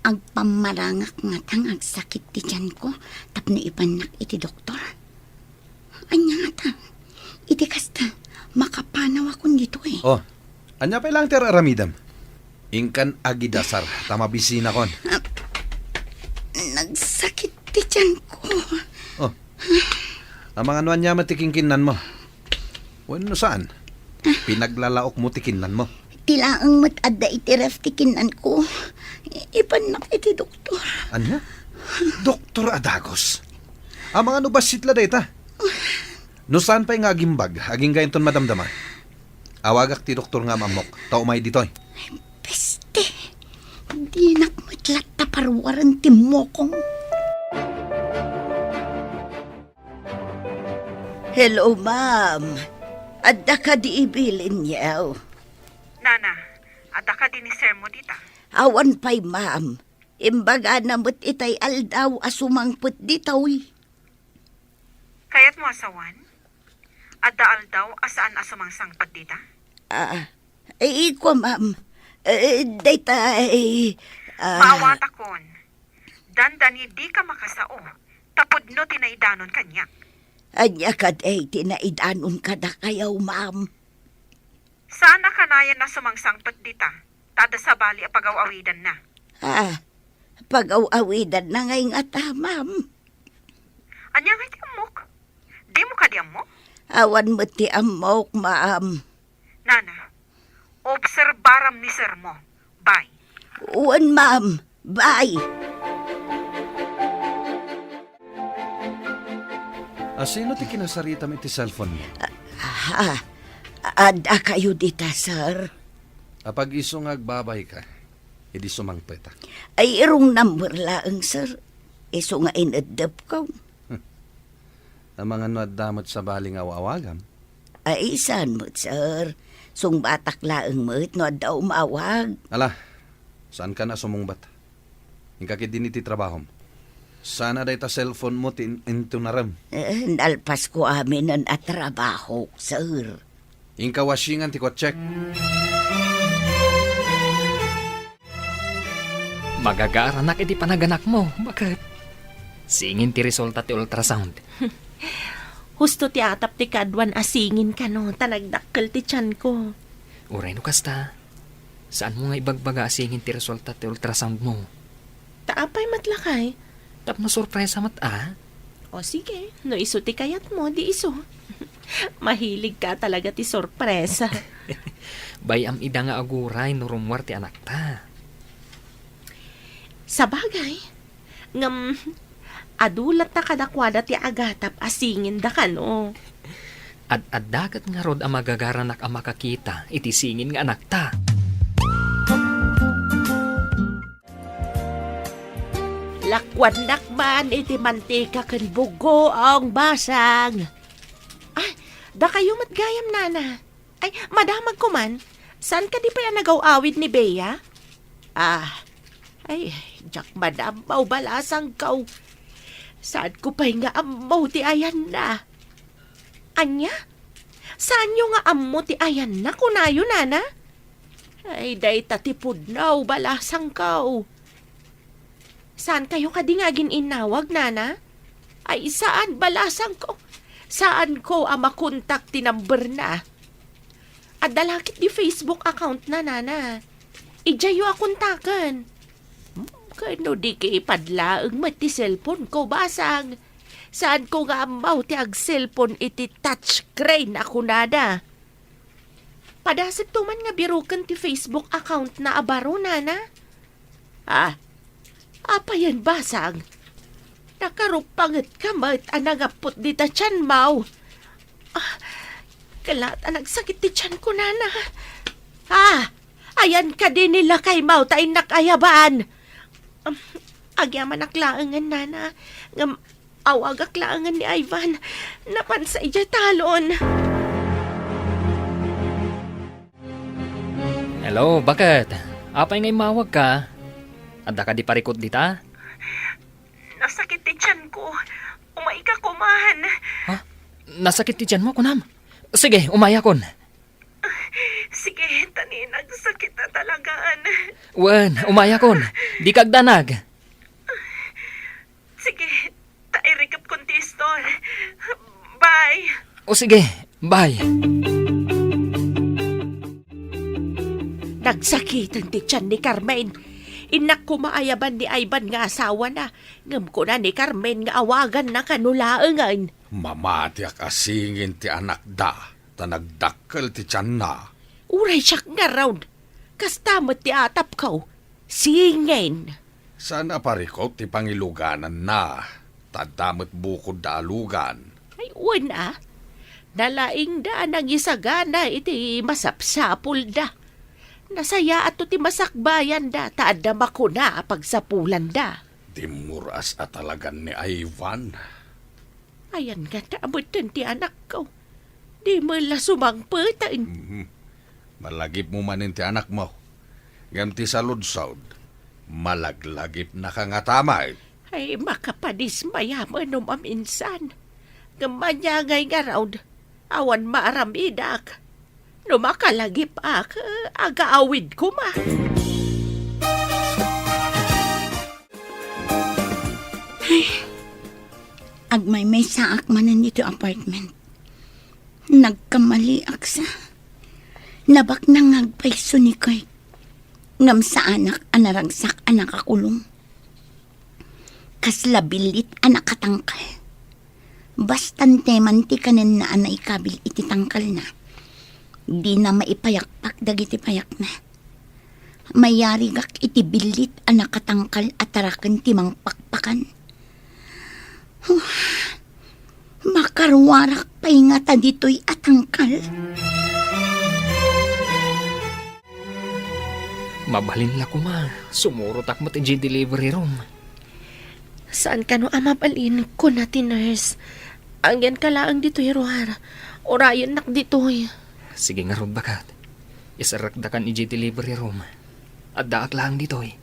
Agpamarangak nga tang agsakit ti tiyan ko. Tapno ipanak iti doktor. Anya nga tang. Iti kasta. Makapanaw akong dito eh. Oh, anya pa ilang tiraramidam. Ingkan agidasar. Tamabisina kon. Nagsakit ti tiyan ko. Oh, ang mga nuan niya matikingkinan mo. Bueno, saan? Pinaglalaok mo tikinan mo. Tilaang matadda iti ref tikinan ko. Ipanak iti doktor. Anya? Doktor Adagos. Ang mga nubasit la data. No saan pa'y nga agimbag, aging gayon ton madamdama. Awagak ti doktor nga mamok, tao may ditoy. Peste, di nakmatlat taparwaran ti mokong. Hello, ma'am. Adda ka di ibilin yaw. Nana, ada ka din ni sir mo dita. Awan pa'y, ma'am. Imbaga namot itay aldaw asumangput ditoy. Kaya't mo asawan? Addaal daw asaan asumang sangpad dita? Iko, ma'am. Dayta, Maawat akon. Dandani di ka makasao. Tapod no tinaidanon kanya. Anya kad tinaidanon ka na kayaw, ma'am. Sana kanayan na sumangsangpad dita. Tada sa bali a pagaw-awidan na. Pag-awidan na ngay nga ma'am. Anya nga ti amok? Di mo ka di amok? Awan mo ti amok, ma'am. Nana, obserbaram ni sir mo. Bye. Uwan, ma'am. Bye. Sino ti kinasarita mo iti cellphone mo? Ada kayo dita, sir. Apag iso nga agbabay ka, hindi sumangpeta. Ay irong number laang, sir. Iso nga inadap ko. Ang mga nuadamot sa baling awawagam. Ay isan mo, sir. Sung batak laang mo, no daw maawag. Ala, saan ka na sumungbat? Hingkakit din iti trabaho mo. Sana day ta cellphone mo into naram. Nalpas ko amin ang atrabaho, sir. Hingka washingan ti ko check. Magagaranak iti panaganak mo. Bakit? Singin ti resulta ti ultrasound. Husto ti atap ti kadwan asingin ka no, tanagdakkel ti tiyan ko. Uray no kasta. Saan mo nga ibagbaga asingin ti resulta ti ultrasound mo? Taapay matlakay. Tapno sorpresa mat O sige, no iso ti kayat mo, di iso. Mahilig ka talaga ti sorpresa. Bayam ida nga aguray no rumwar ti anak ta. Sa bagay, ngam, adulat na kadakwada ti agatap asingin da ka no. At dagat nga rod ang magagaranak ang makakita, iti singin nga anak ta. Lakwan nakman iti mantika ken bugo ang basang. Ay, da kayo matgayam nana. Ay, madamag ko man. Saan ka di pa yan nagaw-awid ni Bea? Ay, jak madam, balasang kau. Saan ko pa nga amaw ti ayan na? Anya? Saan nyo nga ammo ti ayan na kunayo nana? Ay, day tatipod na, balasang kau. Saan kayo kadi nga gininawag, nana? Ay, saan balasang ko? Saan ko ang makontak ti number na? At dalakit di Facebook account na, nana. Ijayo akontakan. Kano di ki ipadlaang mati cellphone ko, basang. Saan ko nga amaw ti ag cellphone iti touchscreen ako nada? Padasip tuman nga birukan ti Facebook account na abaro, nana? Apa yan, basang? Nakarupangat ka mat anagapot di ta tiyan, mau. Kalat nagsakit ti tiyan ko, nana. Ayan ka din nila kay mau tayo nakayaban. Agyaman aklaangan, nana. Awag aklaangan ni Ivan. Napansay dya talon. Hello, bakit? Apay ngay mawag ka? Anda ka di parikot dita? Nasakit ti tiyan ko. Umay ka kumahan. Ha? Nasakit ti tiyan mo, kunam? Sige, umaya kon. Sige, tani, nagsakit na talagaan. Wen, umaya kon. Di kagdanag. Sige, tairikap kontestor. Bye. O sige, bye. Nagsakitan ti tiyan ni Carmen. Inak ko maayaban ni Ivan nga asawa na. Ngam ko na ni Carmen nga awagan na kanulaangan. Mamati akasingin ti anak da, tanagdakkel ti tiyan na. Uray siyak nga round. Kastamot ti atap ko. Singin. Sana parikot ti pangiluganan na, tadamot bukod da alugan. Ay, una. Nalaing da nang isagana iti masapsapul da. Nasaya ato ti masakbayan da, taadama ko na pagsapulan da. Timuras at talagan ni Ivan. Ayan nga taabutan ti anak ko. Di mo la sumangputan. Malagip mo manin ti anak mo. Ganti sa ludsawd, malaglagip na ka nga tamay. Ay makapadismaya mo no maminsan. Kamanyagay nga raw, awan maaramidak. Numakalagip ak, agaawid ko ma. Agmay may saak manan dito apartment. Nagkamali aksa. Nabak nang nagpaiso ni Kurt. Ngam sa anak anaragsak anak akulong. Kaslabilit anak katangkal. Bastante manti kanin na anay kabil iti tangkal na. Di na maipayakpak dagiti payak na. Mayari gak iti bilit anak katangkal at tarakan timang pakpakan. Makarwarak pa'y nga ta dito'y atangkal. Mabalin la ko ma. Sumurot ak mo ti delivery room. Saan ka no amabalin ko na nurse? Ang yan ka laang dito'y ruhar. Orayon nak dito'y. Sige nga ron bakat. Isarak da kan iji delivery room. At daak lang dito'y.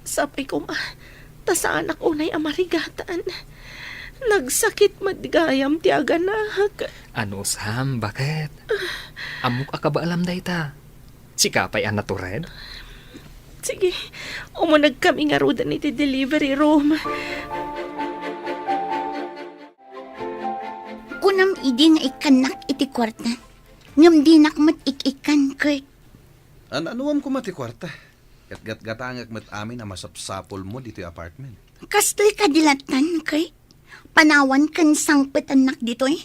Sapay ko ma, ta sa anak unay amarigatan. Nagsakit madigayam ti aganak. Ano Sam, bakit? Amok ka ba alam dayta? Si Kapay ang natured? Sige, umunag kami nga rudan iti delivery room. Unam idi nga ikanak iti kwarta. Ngam di nakmat ikikan, Kurt. Anuam ko mati kwarta. Gatgatangag mat amin na masapsapol mo dito yung apartment. Kastoy kadilatan, Kurt. Panawan kan sangpet anak dito'y.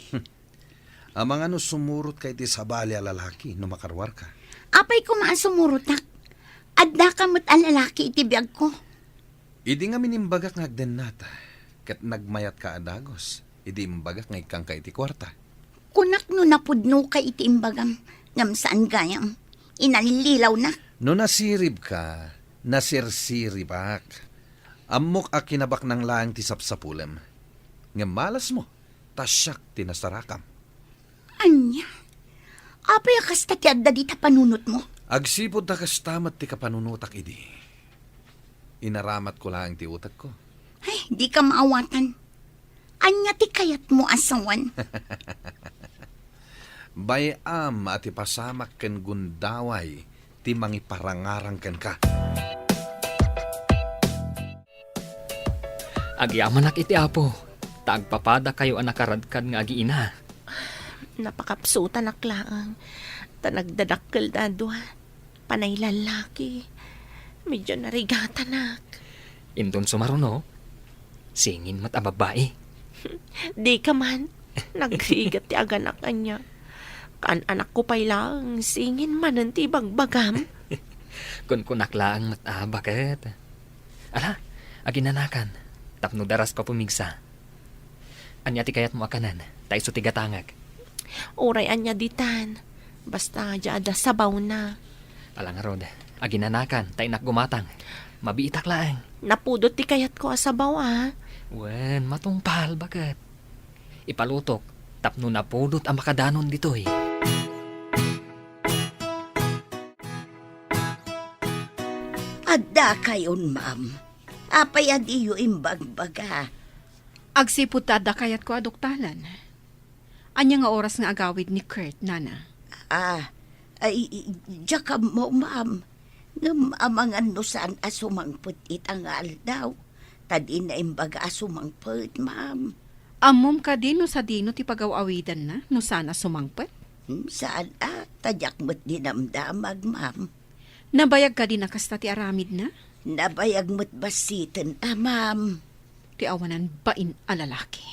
Amang ano sumurot kay ti sabali a lalaki no makarwar ka. Apay ko maasumurutak. Adda ka mo't ang lalaki iti biyag ko. Idi nga minimbagak nga agden nata. Kat nagmayat ka adagos. Idi imbagak nga ikang ka iti kwarta. Kunak no napudno ka iti imbagam. Ngam saan gayam. Inalililaw na. No nasirib ka, nasirsirib ak. Amok a kinabak ng laang ti sapsapulem. Nga malas mo, tasyak tinasarakam. Anya? Apay kasta ti adda di ta panunot mo. Agsipod ta kastamat ti kapanunutak idi. Inaramat ko lang ti utak ko. Ay, di ka maawatan. Anya ti kayat mo asawan. Bayam at ipasamak ken gundaway ti mangiparangarang ken ka. Agyamanak iti apo. Tagpapada kayo anakaradkan nga agiina. Napakapsutan aklaang. Tanagdadakkel na doa. Panay lalaki. Medyo narigatan nak. Indon sumaruno. Singin mat a babae. Di ka man. Nagrigat ti aganak kanya. Kan anak ko pa'y lang. Singin man ang tibang bagam. Kun kunaklaang mat a bakit? Ala, aginanakan. Tapno daras ko pumigsa. Anya ti kayat mo akanan. Tayo so tigatangag. Uray anya ditan. Basta jada sabaw na. Alang rod, aginanakan. Tayo nakgumatang. Mabiitak laang. Napudot ti kayat ko asabaw ah. Wen, matungpal bakit? Ipalutok. Tapno napudot ang makadanon dito'y. Adda kayon, ma'am. Apay adiyo imbagbaga. Agsipod tada kayat ko aduktalan. Anya nga oras nga agawid ni Kurt, nana. Ay, jaka mo, ma'am. Ngam amangan no saan asumangput itangal daw. Tadi na imbaga asumangput, ma'am. Amom ka din no sa dino ti pagawawidan na, no sana sumangpet. Saan tadyak mo't dinamdamag, ma'am. Nabayag ka din na kasta ti aramid na. Nabayag mo't basitin, ma'am. Ti awanan bain a lalaki.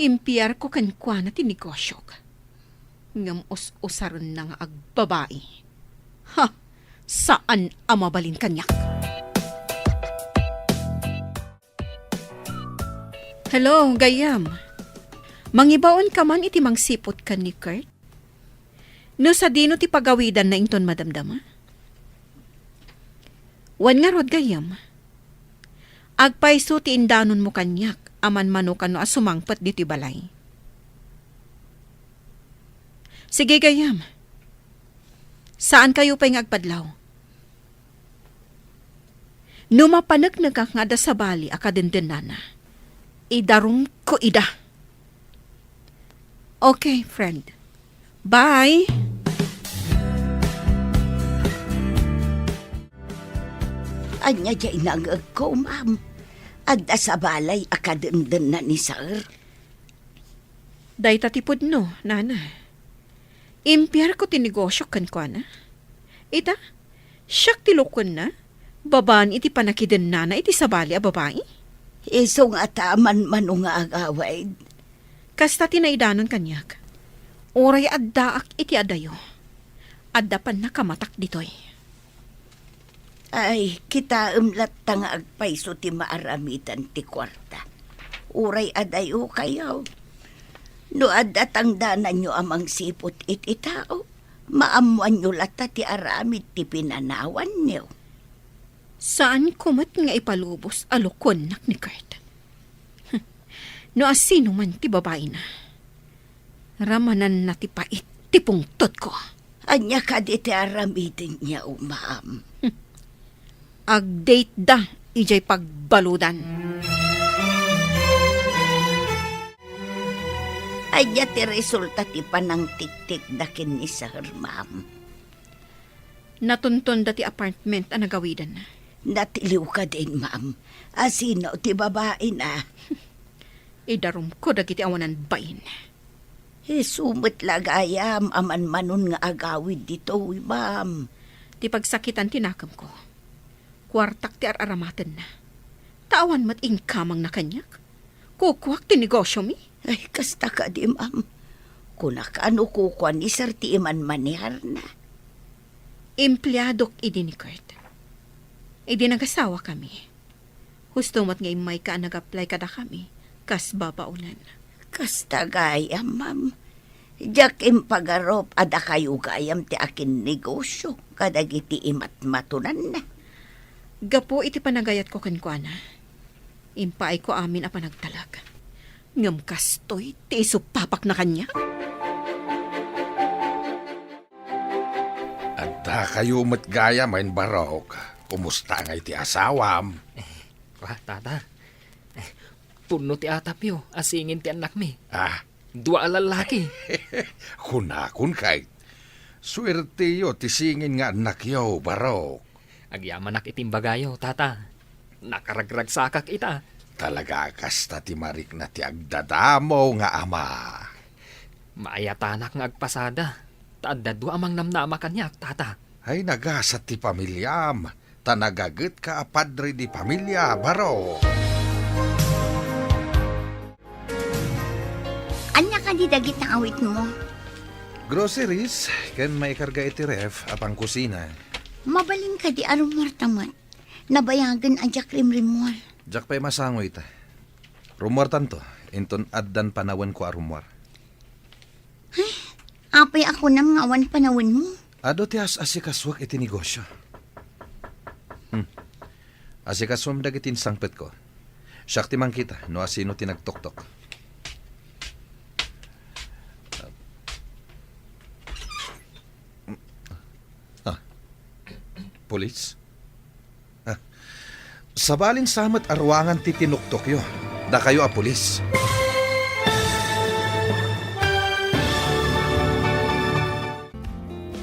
Impiyar ko kankwa na ti negosyo ka. Ngam usaron na nga agbabae. Ha! Saan amabalin kanyak? Hello, gayam. Mangibaon ka man iti mangsipot ka ni Kurt? No sa dino ti pagawidan na inton madamdama? Wan nga rod gayam. Agpaiso ti indanon mo kanyak, aman manukan no asumangpat diti balay. Sige gayam. Saan kayo pa'y ngagpadlaw? Numapanag nagak nga da sa bali akadenden nana. Idarong ko ida. Okay, friend. Bye! Anya jay nangag ko, ma'am. Adda sa balay akadenden na ni sir. Day tatipod no, nana. Impiyar ko tinegosyo kan ko na. Ita, siyak tilokon na. Babaan iti panakiden nana iti sabali a babae. Iso nga taman manunga agawid. Kasta tinaidanon kanyak. Oray addaak iti adayo. Adda pan nakamatak ditoy. Ay, kita umlat tanga agpaiso ti maaramitan ti kwarta. Uray adayo kayaw. No adda tangdanan nyo amang sipot iti tao, maamuan nyo lata ti aramid ti pinanawan nyo. Saan kumat nga ipalubos alukon nak ni Kurt? No asino man ti babae na. Ramanan na ti pait ti pungtot ko. Anya ka di ti aramidin niya, ma'am. Ag-date da, ijay pagbaludan. Anya ti resulta ti panang tik-tik dakin ni sir, ma'am. Natuntun da ti apartment ang nagawidan na. Natiliw ka din, ma'am. Asino ti babae na. Idarum ko dagiti awanan bain. Sumit lagayam aman manon nga agawid dito, ma'am. Ti pagsakitan tinakam ko. Kwartak ti aramatan na. Tawan mat ingkamang na kanyak. Kukuwak ti negosyo mi. Ay, kasta ka di, ma'am. Kunakano kukuan ni sir ti iman manihar na. Empleyadok idi ni Kurt. Idi nagasawa kami. Husto mat nga imay ka nag-apply kada kami. Kas babaunan. Kasta gayam, ma'am. Jak impagarop ada kayo gayam ti akin negosyo. Kadagiti imat matunan na. Gapo iti panagayat ko kankwana. Impaay ko amin a panagtalag. Ngam kastoy, ti isupapak na kanya. Adda kayo matgaya main barok. Kumusta nga iti asawam? Tata. Puno ti atapyo, asingin ti anak mi. Ah, Dua lalaki. kunakun kay. Swerte yo ti singin nga anak yo, barok. Agyaman nak itim bagayo, tata. Nakaragrag sakak ita. Talaga kasta ti marik na ti agdadamo nga ama. Maayatanak nga agpasada. Taadado amang namnama kanyak, tata. Ay nagasat ti pamilyam. Tanagaget ka padre di pamilya, baro. Anya ka di dagit na awit mo? Groceries, ken may karga iti ref, apang kusina. Mabalin ka di arumor tamat. Nabayagan ang jak rimrimor. Jak pa'y masangoy ta. Rumor tanto, inton addan panawan ko arumor. Apay ako nang ngawan panawin mo. Ado ti asikaswak iti negosyo. Asikaswam dagitin sangpet ko. Siyak ti mangkita, no asino tinagtok-tok. Police? Sabalin samat arwangan ti tinuktok yo. Da kayo a pulis.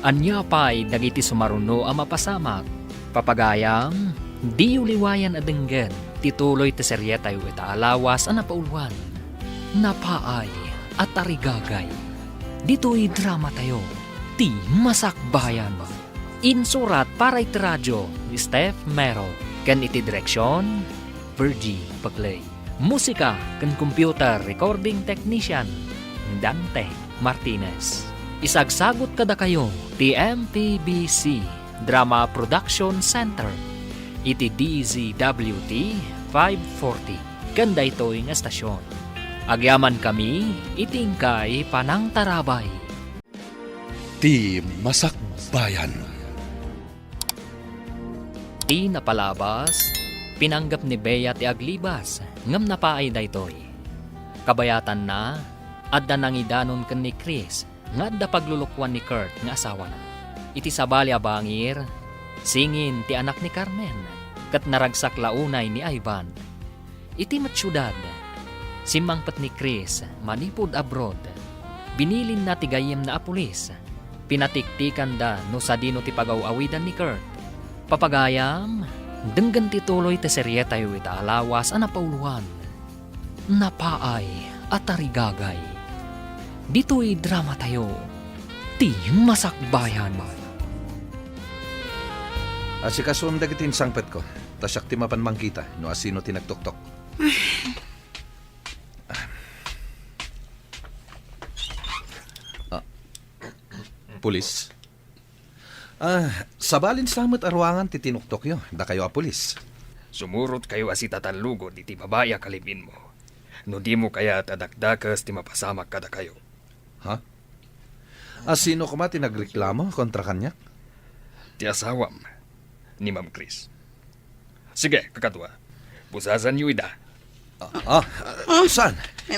Anya pa'y dagiti sumaruno ang mapasamak. Papagayam, di uliwayan adenggen. Tituloy ti serye tayo ita alawas ang napauluan. Napaay at tarigagay. Dito'y drama tayo. Ti Masakbayan. Insurat para iti radyo ni Steph Mero. Kan iti direksyon, Virgie Paglay. Musika kan computer recording technician, Dante Martinez. Isagsagot kada kayo, ti MPBC Drama Production Center. Iti DZWT 540. Kanda ito'y nga estasyon. Agyaman kami, itingkay panang tarabay. Ti Masakbayan. Ti napalabas, pinanggap ni Bea ti Aglibas, ngam napaay daytoy. Kabayatan na, adda nangidanon ken ni Chris, nga adda paglulukwan ni Kurt nga asawa na. Iti sabali abangir, singin ti anak ni Carmen, kat naragsak launay ni Ivan. Iti matsyudad, simangpat ni Chris, manipod abroad. binilin na ti gayem na apulis. Pinatiktikan da no sa dino ti pagaw-awidan ni Kurt. Papagayam, denggan ti tuloy ti serye tayo ita alawas a napauluan. Napaay at tarigagay. Dito'y drama tayo. Ti masakbayan. Asikasuam dagitin sangpet ko. Tasyak ti mapan mangkita no asino tinagtuktok. Pulis. Sabalin salamat arwangan ti tinuktok yo. Da kayo a pulis. Sumurot kayo asitatan lugo di ti babaya kalibin mo. No di mo kaya tadakdakas ti mapasamak kada kayo. Ha? Asino ko ma tinagreklamo kontra kanya? Ti asawam ni Ma'am Chris. Sige, kakadwa. Pusasan niyo ida. Saan?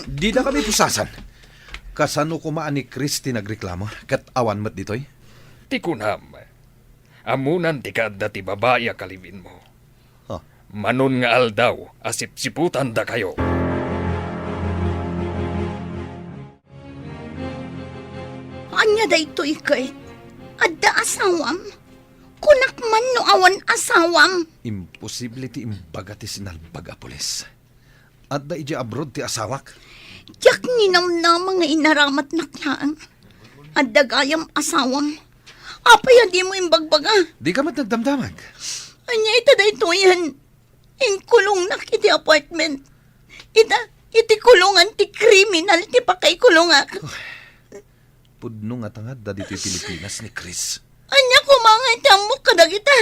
Di na kami pusasan. Kasano ko maan ni Chris tinagreklamo? Kat awan mat ditoy? Ti kunam. Amunan ti kadda ti babaya kalibin mo. Ha? Manon nga aldaw, asip-siputan da kayo. Anya da ito ikay. Adda asawam. Kunak man no awan asawam. Imposible ti imbaga ti sinalbag a pulis. At da iji abroad ti asawak. Yak ninam na mga inaramat na klaan. Adda gayam asawam. Apay di mo imbagbaga. Di ka mat nagdamdamag. Anya ita da ito yan. Kulong na kiti apartment. Iti kulungan ti kriminal ti pakay kulungak. Pudno nga tangad da dito'y Pilipinas ni Chris. Anya kumangay tamok kadag ita.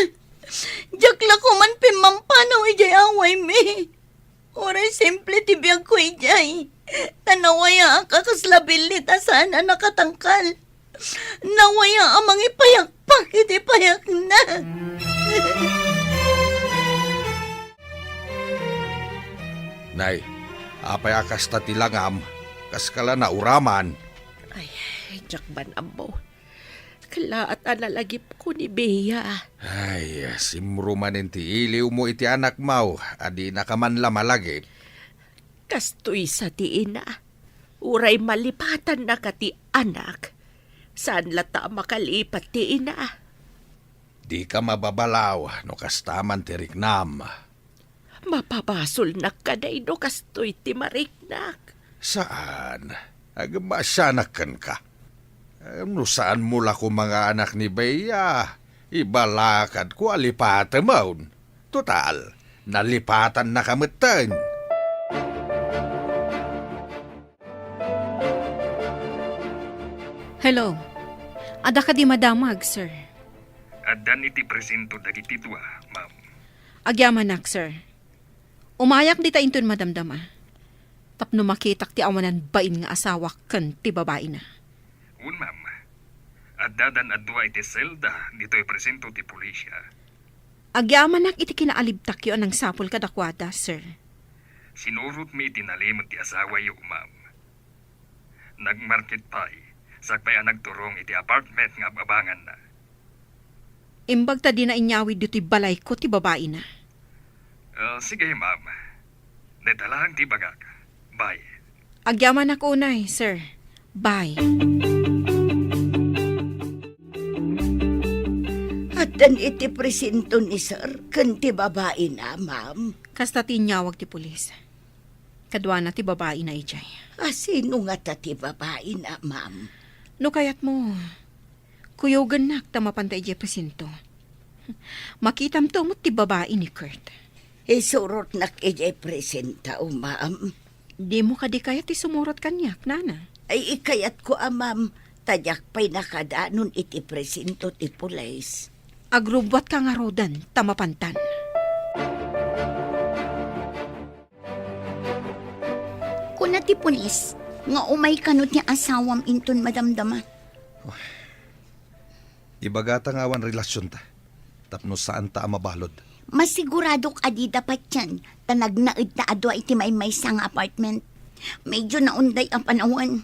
Jakla ko man pimampanaw ijay away me. Oray simple ti biyag ko ijay. Tanawaya ka kaslabil nita sana nakatangkal. Nawaya amang ipayakpak iti payak na. Nay, apay akas tatilangam, kaskala na uraman. Ay, jakban ambo. Kala at analagip ko ni Bea. Ay, simrumanin ti iliw mo iti anak mau, adi na ka man lamalagip. Kastoy sa ti ina. Uray malipatan na ka ti anak. Saan lata makalipat ti ina? Di ka mababalaw, no kastaman ti riknam. Mapabasol na ka na ino kastoy ti mariknak. Saan? Agmasanakan ka. No saan mula ko mga anak ni Bea? Ibalakad ko alipatan mo. Total, nalipatan na kamutan. Hello. Ada ka di madamag, sir. Adan iti presento dagiti dua, ma'am. Agyamanak, sir. Umayak di ta inton madamdama. Tapno makitak ti awanan bain nga asawa ken ti babae na. Un, ma'am. Adadan adwa iti selda dito'y presento ti pulisya. Agyamanak iti kinaalibtak yo anang sapol kadakwada, sir. Sinurot mi itinalimot ti asawa yo, ma'am. Nagmarket pay. Sakpay ang nagturong iti apartment nga abangan na. Imbag ta di na inyawid dito balay ko ti babae na. Sige, ma'am. Netalang ti bagak. Bye. Agyaman ako unay, sir. Bye. At dan iti presento ni sir, kan ti babae na, ma'am. Kasta tinyawag ti pulis. Kadwa na ti babae na ijay. Sino nga ta ti babae na, ma'am? No kayat mo, kuyogan nak tamapantay ijay presinto. Makitam to mo ti babae ni Kurt. Surot nak ijay presenta, ma'am. Di mo kadi kayat ti sumurot kanyak, nana. Ay ikayat ko, ma'am. Tadyak pa'y nakadaanon iti presinto ti pulis. Agrubwat ka nga rodan, tamapantan. Kuna ti pulis, nga umay kanot ni asawam inton madamdama. Ibagata nga awan relasyon ta. Tapno saan ta mabalod. Masigurado ka di dapat yan, tanagnaid na adwa iti may sang apartment. Medyo naunday ang panawan.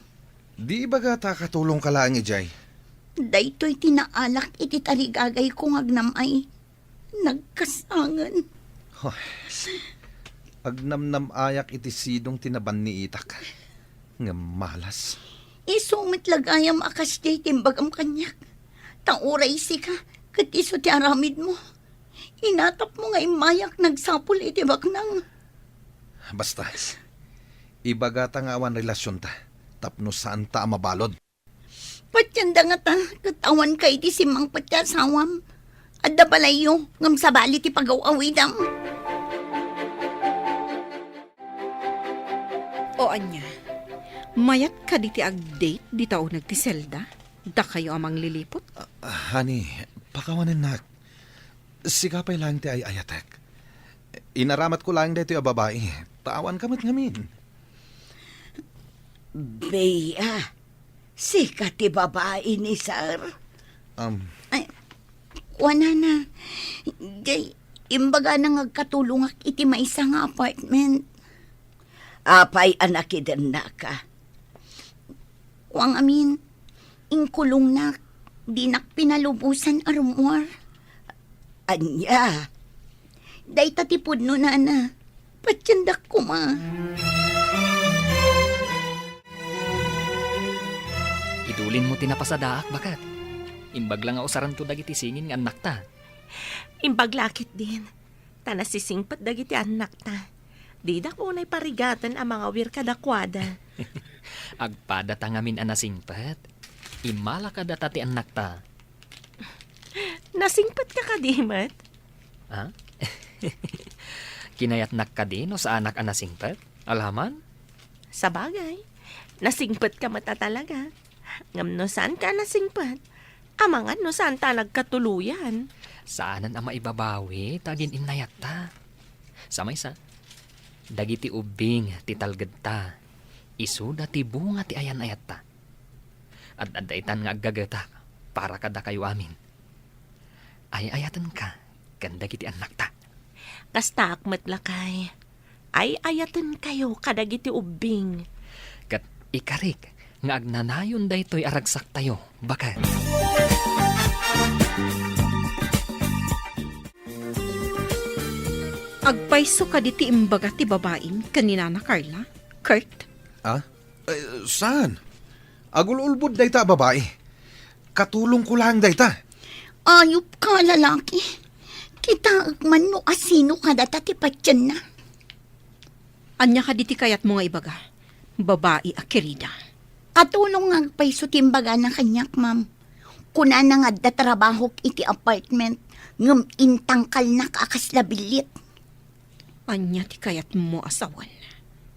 Di ibagata katulong ka lang ijay. Daytoy tinaalak iti tarigagay kong agnamay. Nagkasangan. Agnamnam ayak iti sidong tinaban ni itak. Nga malas. Isumit lagayam akas jay timbagam kanyak. Tauray si ka, kat iso ti aramid mo. Inatap mo nga imayak nagsapul iti baknang. Basta, ibagata nga awan relasyon ta. Tapno saan ta mabalod. Patyanda nga ta, katawan kay ti simang patyasawam. Adda balayo, ngam sabali ti pagaw-awidam. O anya, mayat ka di ti ag-date di tao nagtiselda? Da kayo amang lilipot? Honey, pakawanan na. Sigapay lang ti ay ayatek. Inaramat ko lang dito yung babae. Tawan kamat ngamin. Bea, sika ti babae ni Sir. Wana na. Jay, imbaga na ngagkatulungak iti maisa nga apartment. Apay anak idan na ka. Wang amin, ingkulong na, di nak pinalubusan arumor. Anya, Day tatipod no na. Patyandak ko ma. Idulin mo tinapasadaak bakat. Imbag lang nga usaran to dagiti singin nga anak ta. Imbaglakit din. Tanasisingpat dagiti anak ta. Di da ko na'y parigatan ang mga wir kadakwada. Agpada ta ngamin anasingpat. Imala ka data ti anak ta. Nasingpat ka kadimat? Ha? Kinayatnak ka din o sa anak anasingpat? Alaman? Sa bagay, nasingpat ka mata talaga. Ngam no saan ka nasingpat? Amangan no saan ta nagkatuluyan? Saanan ang maibabawi, tagin inayat ta. Sa maysa, dagiti ubing ti talged ta. Isuda ti bunga ti ayan ayat ta. At adaitan nga aggagata para kada kayo amin. Ay-ayatan ka, ganda kiti anak ta. Kasta akmat lakay. Ay ayatan kayo kadagiti ubing. Kat ikarik, nga agnanayon daytoy aragsak tayo, bakat. Agpaiso ka di ti imbaga ti babaeng kanina na Carla? Kurt? Saan? Agululbod dayta babae. Katulong ko lang dayta. Ayop ka lalaki. Kita man no asino ka data ti patyan na. Anya ka di ti kayat mo nga ibaga? Babae akirida. Atulong nga paiso timbaga na kanyak, ma'am. Kuna na nga da trabaho iti apartment, ngam intangkal na kakaslabilit. Anya ti kayat mo asawan.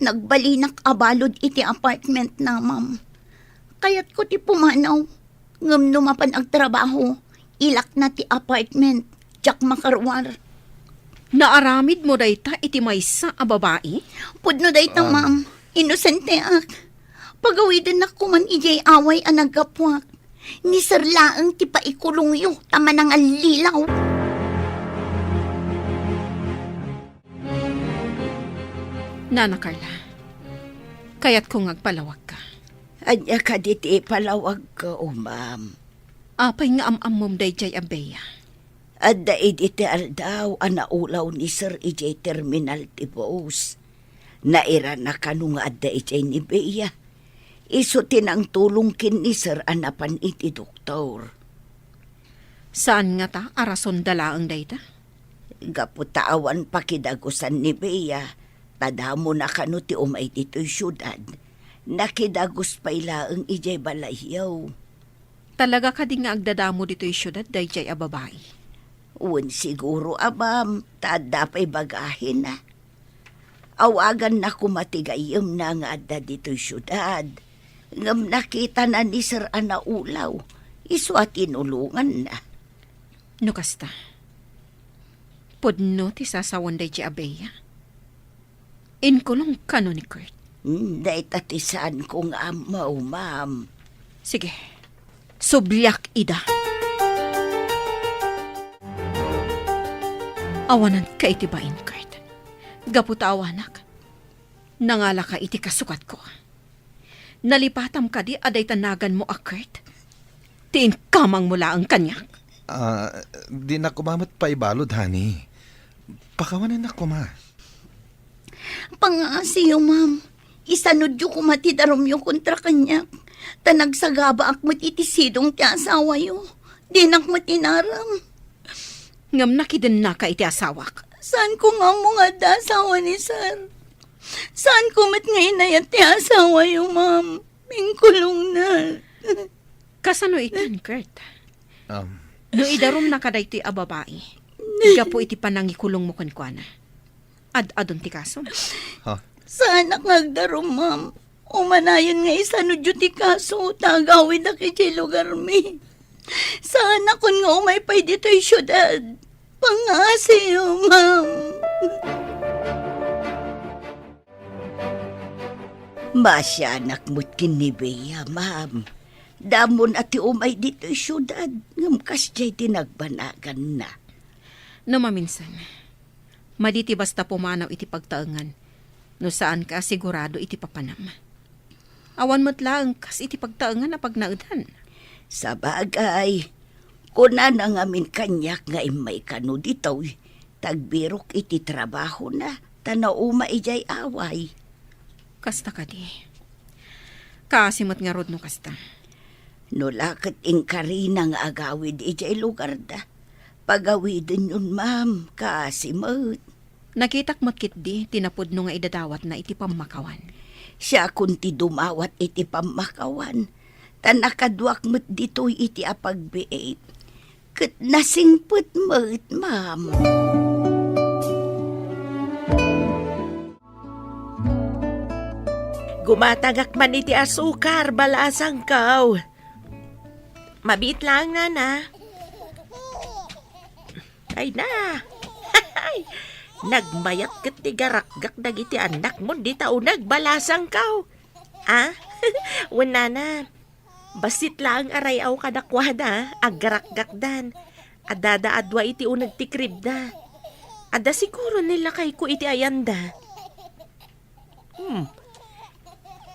Nagbalinak abalod iti apartment na, ma'am. Kayat ko ti pumanaw, ngam numapan ang trabaho, ilak na ti apartment, jak makarwar. Naaramid mo dayta iti maysa a babae? Pudno dayta, ma'am. Inosente ak. Pagawidan na kuman ijay away ang nagkapwak. Ni Sir Laang ti paikulong yu, tama ng alilaw. Nana Carla, kayat kong agpalawag ka. anya ka diti palawag ka, ma'am. Apay nga amam dayjay abeya. Adda iti aldaw anaulaw ni Sir ijay terminal ti Boos. Naira na kanu nga adda ijay ni Bea. Iso tinang tulong kin ni Sir anapan iti doktor. Saan nga ta arason dalaang dayta? Gaputaawan pakidagusan ni Bea. Tadamo na kanu ti umay dito'y syudad. Nakidagos pa ilaang ijay balayyaw. Talaga ka di nga agdadamo dito'y syudad dayjay a babae. Uwan siguro, abam, tada pa'y bagahin na. Awagan na kumatigayam na nga adda dito'y syudad. Ngam nakita na ni Sir anaulaw, iso at inulungan na. No kasta. Podno ti sasawan dayjay abeya. Inkulong kano ni Kurt. Day tatisan kong amaw, ma'am. Sige, sublyak ida. Awanan ka iti bain, Kurt. Gaputa awanak. Nangala ka iti kasukat ko. Nalipatam ka di aday tanagan mo a Kurt. Tiin kamang mula ang kanyak. Di na kumamat pa ibalod, honey. Pakawanan na kuma. Pangasiyo, ma'am. Isanod yu kumatidarom yung kontra kanya. Tanagsagaba ak mo't itisidong ti asawa yo. Dinak mo't inaram. Ngam nakiden na ka iti asawak. Saan ko nga mga da asawa ni sir? Saan ko mat nga inayat ti asawa yo, ma'am? Mingkulong na. Kasano itan, Kurt? Um, No idarom na kada iti a babae. Iga po iti panangikulong mo kankwana. Adon ti kaso. Saan nagdarom, ma'am? Umanayon nga isa no ti kaso, tagawid na kiti lugar mi. Saan akon nga umay pay dito'y syudad? Pangasiyo, ma'am. Masya anak mo't kinibeya, ma'am. Damon ati umay dito'y syudad. Ngamkas jay tinagbanagan na. No maminsan, maditi basta pumanaw iti pagtaengan. No saan ka sigurado iti papanam. Awan mo't lang kas iti pagtaengan na pagnaudan. Sa bagay, kuna na ngamin kanyak nga imay kano dito, tagbirok iti trabaho na, tanauma ijay away. Kasta ka di. Kasimot nga rod no kasta. No lakit ingkari ng agawid ijay lugar da. Pagawidin yun, ma'am, kasimot. Nakitak mo't kit di, tinapod no nga idadawat na iti pamakawan. Siya kunti dumawat iti pamakawan. Tanakadwak mo't dito'y iti apagbiit. Kat nasingput mo't, ma'am. Gumatagak man iti asukar, balasang kaw. Mabit lang na. Ay na. Ay, nagmayat kat ti garakgak dagiti anak mo, di tao nagbalasang kaw. Ah? Wala na. Basit lang aray aw kadakwada, aggarakgakdan. Adada adwa iti unag tikrib da. Ada siguro nila kay ko iti ayanda.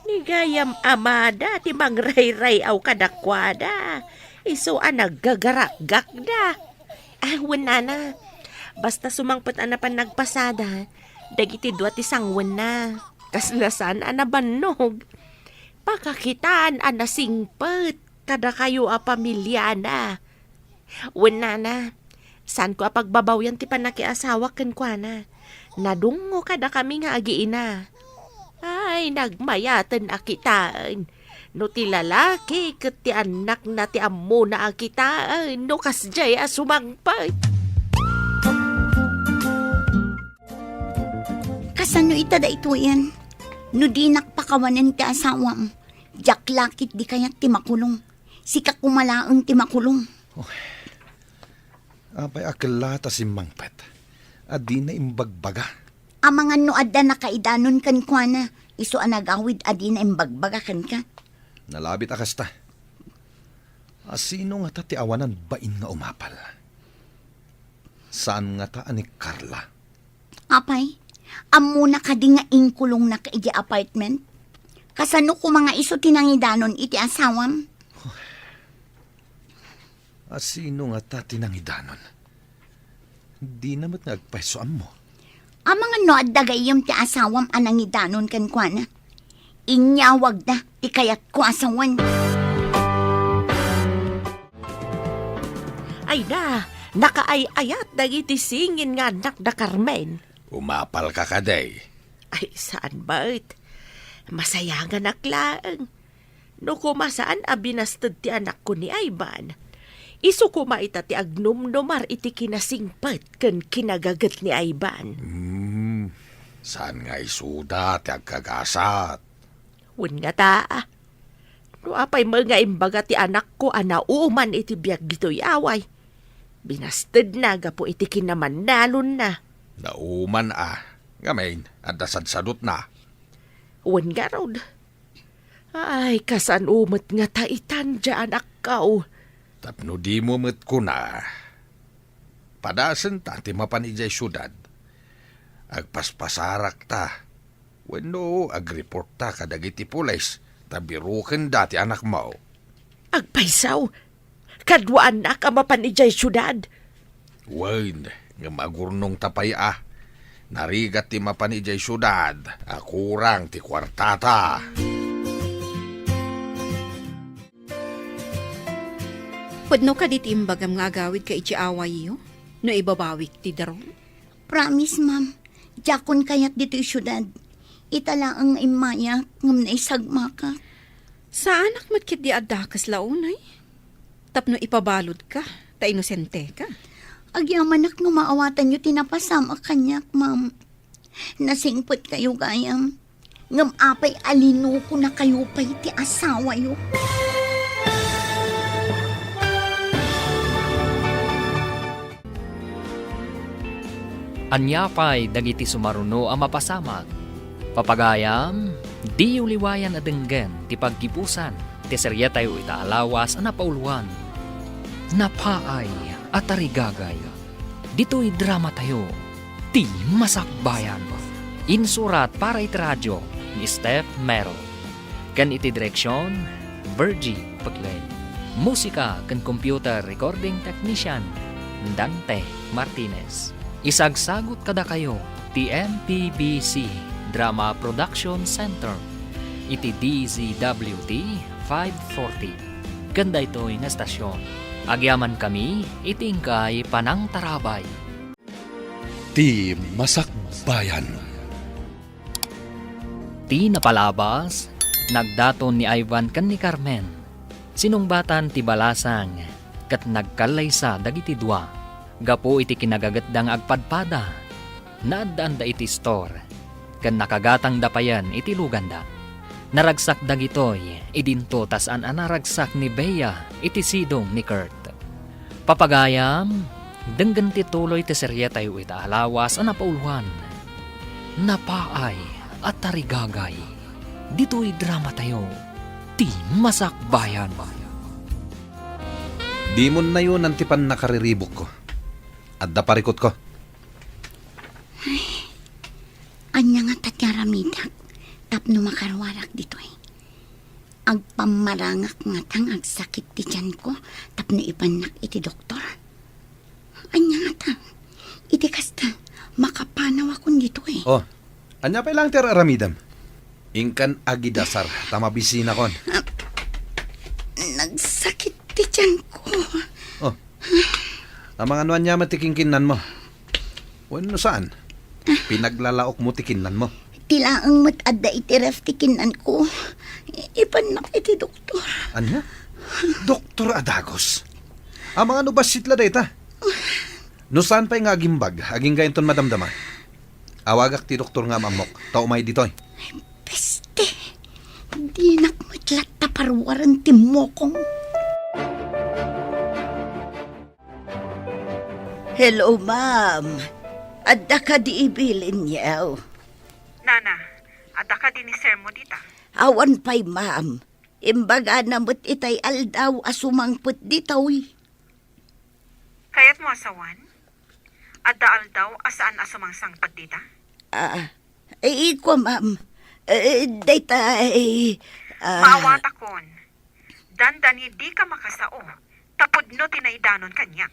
Nigayam amada ti mangray-ray aw kadakwada. Iso naggagarakgak da. Wala na. Basta sumangpot anapan nagpasada, dagiti dua ti sangwan na. Kaslasan anabannog. Pakakitaan anasingpet, kada kayo a pamilya na. Wala na. San ko apagbabawyan ti panakiasawa kenkwana. Nadungo kada kami nga agiina. Ay, nagmayatan akitaan. No ti lalaki ket ti anak na ti ammo na akitaan. No kasjay sumangpet. Kasano itada ito yan? No di nakpakawanan ti asawam. Jak lakit di kayat ti makulong. Sika kumalaang ti makulong. Apay akalata si Mangpet. Adi na imbagbaga. Amangan no adda nakaidanon kan kwa na. Iso anagawid adi na imbagbaga kan ka. Nalabit akasta. Asino nga ta ti awanan bain nga umapal? Saan nga ta ani Carla? Apay, amo na kadi nga ingkulong na kaigi apartment? Kasano ko mga iso tinangidanon iti asawam? Asino nga ta tinangidanon? Di namat nagpaisoan mo. Ang mga no adda gayom ti asawam anangidanon kan kwa na. Inyawag na, ikayat ko asawan. Ay na, nakaayayat dagiti singin nga anak da Carmen. Umapal ka kaday. Ay, saan ba't? Masayangan aklaan. No kumasaan abinastad ti anak ko ni Ivan. Isu kumaita ti agnumnumar iti kinasingpat ken kinagagat ni Ivan. Saan nga isuda ti agkagasat? Wen nga taa. No apay mga imbaga ti anak ko anauman iti biag gito'y away. Binastad na gapo iti kinamanalon na. Nauman Gamain, at dasadsadot na. Wen nga raw. Ay, kasan umat nga taitan dyan akaw. Tapno di mo met ko na. Padasan ta ti mapanijay syudad. Agpaspasarak ta. Wenno agreport ta kadagiti pulis. Tabiruken dati anak mo. Agpaisaw. Kadwaan na ka mapanijay syudad. Wen, nga magurnong tapay Narigat ti mapanijay syudad. Akurang ti kwartata. Pudno ka dit imbagam nga agawid ka iti away yo? No ibabawik ti darong? Promise, ma'am. Jakon kayat dito syudad. Itala ang imaya ngam na isagma ka. Sa anak matkit di adakas launay? Tapno ipabalod ka, ta inosente ka. Agyamanak no maawatan nyo tinapasama kanyak, ma'am. Nasingpot kayo gayam. Ngam apay alino ko na kayo pa'y ti asawa yo. Anyapay dagiti sumaruno ang mapasamag. Papagayam, di uliwayan adenggen ti paggipusan, ti serya tayo itaalawas ang napauluan. Napaay at arigagay. Dito'y drama tayo, ti masakbayan. Insurat para iti radyo ni Steph Mero. Kan iti direksyon, Virgie Paglen. Musika kan computer recording technician, Dante Martinez. Isagsagot kada kayo, ti MPBC Drama Production Center, iti DZWT 540. Ganda ito'y nga stasyon. Agyaman kami, itingkay panang tarabay. Ti Masakbayan. Ti napalabas, nagdaton ni Ivan kan ni Carmen. Sinungbatan ti balasang, kat nagkalaysa dagiti dua. Gapo iti kinagagatdang agpadpada. Naadaan da iti store. Kan nakagatang dapayan iti luganda. Naragsak dagitoy, idinto tas an naragsak ni Bea iti sidong ni Kurt. Papagayam, denggan ti tuloy ti serya tayo itaalawas ang napauluan. Napaay at tarigagay. Dito'y drama tayo. Ti Masakbayan. Di mo na yun ang tipan nakariribok ko. At daparikot ko. Anya nga tatyaramidak. Tapno makarwarak dito eh. Agpamarangak nga tang agsakit ti tiyan ko. Tapno ipanak iti doktor. Anya nga tang. Iti kasta. Makapanaw akong dito eh. Oh, anya pa lang tira aramidam. Ingkan agidasar. Tamabisina kon. Nagsakit ti tiyan ko. Oh. Ang mga anuan niya matikingkinan mo. Bueno, saan? Pinaglalaok mo tikinan mo. Tilaang matadda iti ref tikinan ko. Ipanak iti doktor. Anya? Doktor Adagos. Ang mga nubasit la data. No saan pa'y nga agimbag, aging gayon ton madamdama. Awagak ti doktor nga mamok, taumay ditoy. Peste, di nakmatlat taparwaran ti mokong. Hello, ma'am. Adda ka di ibilin niyaw. Nana, ada ka din ni sir mo dita. Awan pa'y, ma'am. Imbaga namot itay aldaw asumangput ditoy. Kayat mo asawan? Ada aldaw asaan asumang sangpad dita? Iko, ma'am. Data, Maawat akon. Dandani di ka makasao. Tapod no tinaidanon kanya.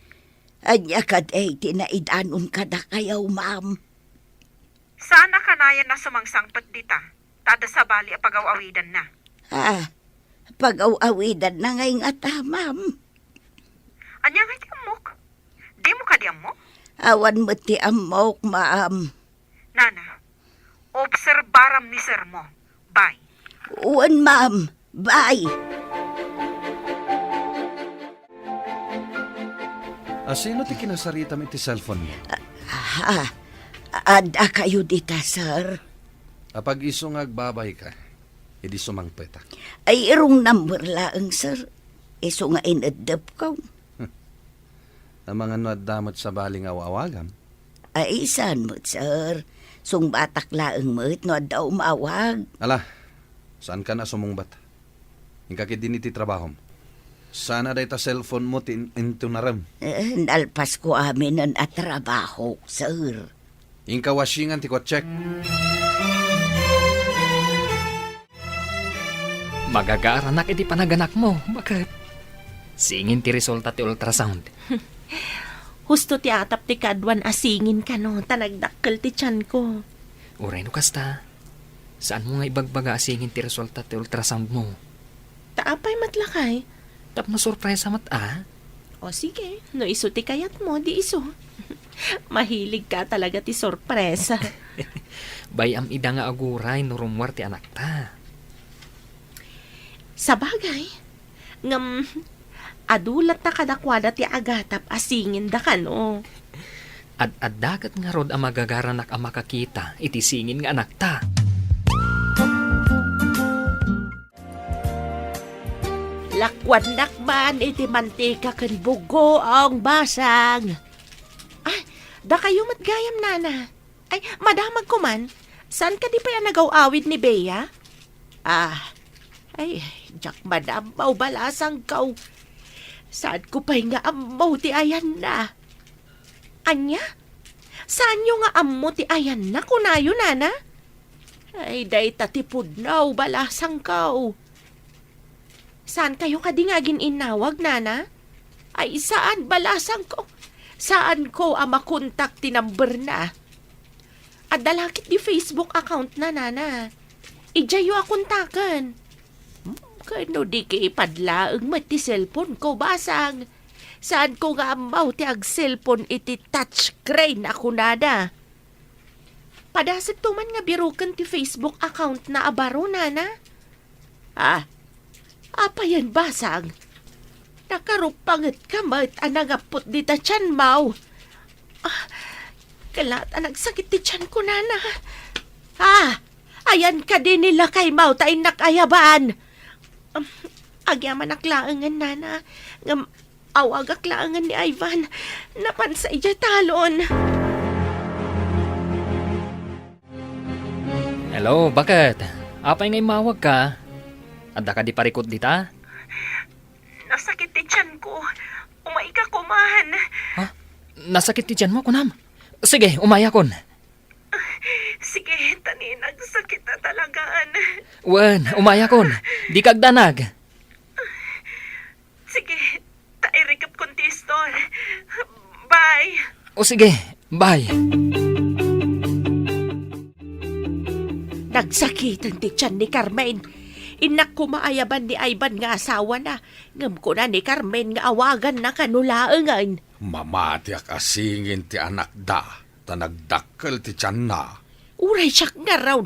Anya ka day, tinaidanon ka na kayaw, ma'am. Sana kanayan na sumangsangpad dita. Tada sa bali a pagaw-awidan na. Pag-awidan na ngay nga ta, ma'am. Anya nga di amok? Di mo ka di amok? Awan mo ti amok, ma'am. Nana, obserbaram ni sir mo. Bye. Uwan, ma'am. Bye. Sino ti kinasarita mo iti cellphone mo? Ada kayo dita, sir. Apag iso nga agbabay ka, hindi sumangpeta. Ay, irong number laang, sir. Iso nga inadap ko. Ang mga nuadamot sa baling awawagam. Ay, saan mo, sir? Sung batak laang mo, no daw maawag. Ala, saan ka na sumungbat? Hingkakit din iti trabaho mo. Sana day ta cellphone mo into naram. Nalpas ko amin ang atrabaho, sir. Ingka washingan ti ko check. Magagaranak iti panaganak mo. Bakit? Singin ti resulta ti ultrasound. Husto ti atap ti kadwan asingin ka no, tanagdakkel ti tiyan ko. Uray no kasta. Saan mo nga ibagbaga asingin ti resulta ti ultrasound mo? Taapay matlakay. Tapno surpresa mat O sige, no iso ti kayat mo, di iso. Mahilig ka talaga ti sorpresa. Bayam ida nga aguray no rumwar ti anak ta. Sa bagay, ngam, adulat na kadakwada ti agatap asingin da ka no. At dagat nga rod ang magagaranak ang makakita, iti singin nga anak ta. Lakwan nakman iti mantika ken bugo ang basang. Ay, da kayo matgayam nana. Ay, madamag ko man. Saan ka di pa yan nagaw-awid ni Bea? Ay, jak madam, maubalasang kaw. Saan ko pa'y nga amaw ti ayan na? Anya? Saan nyo nga ammo ti ayan na kunayo nana? Ay, day tatipod na, balasang kaw. Saan kayo kadingagin inawag, nana? Ay, saan balasang ko? Saan ko makontak ti number na? At dalakit di Facebook account na, nana. Ijayo akontakan. Kano di ki ipadlaang mati cellphone ko, basang. Saan ko nga amaw ti ag cellphone iti touchscreen ako nada? Padasag tuman nga birukan ti Facebook account na abaro, nana? Apa yan, basang? Nakarupangat ka mat anagapot di ta tiyan, maw. Kalat nagsakit ti tiyan ko, nana. Ayan ka din nila kay maw tayo nakayaban. Agyaman aklaangan, nana. Awag aklaangan ni Ivan. Napansay dya talon. Hello, bakit? Apay ngay mawag ka? Adda ka di parikot dita? Nasakit ti tiyan ko. Umay ka kumahan. Ha? Nasakit ti tiyan mo, kunam? Sige, umaya kon. Sige, tani, nagsakit na talagaan. Wen, umaya kon. Di kagdanag. Sige, tairikap kontistor. Bye. O sige, bye. Nagsakitan ti tiyan ni Carmen. Inak ko maayaban ni Ivan nga asawa na. Ngam ko na ni Carmen nga awagan na kanulaangan. Mamatiak asingin ti anak da, ta nagdakkel ti tiyan na. Uray siyak nga raw.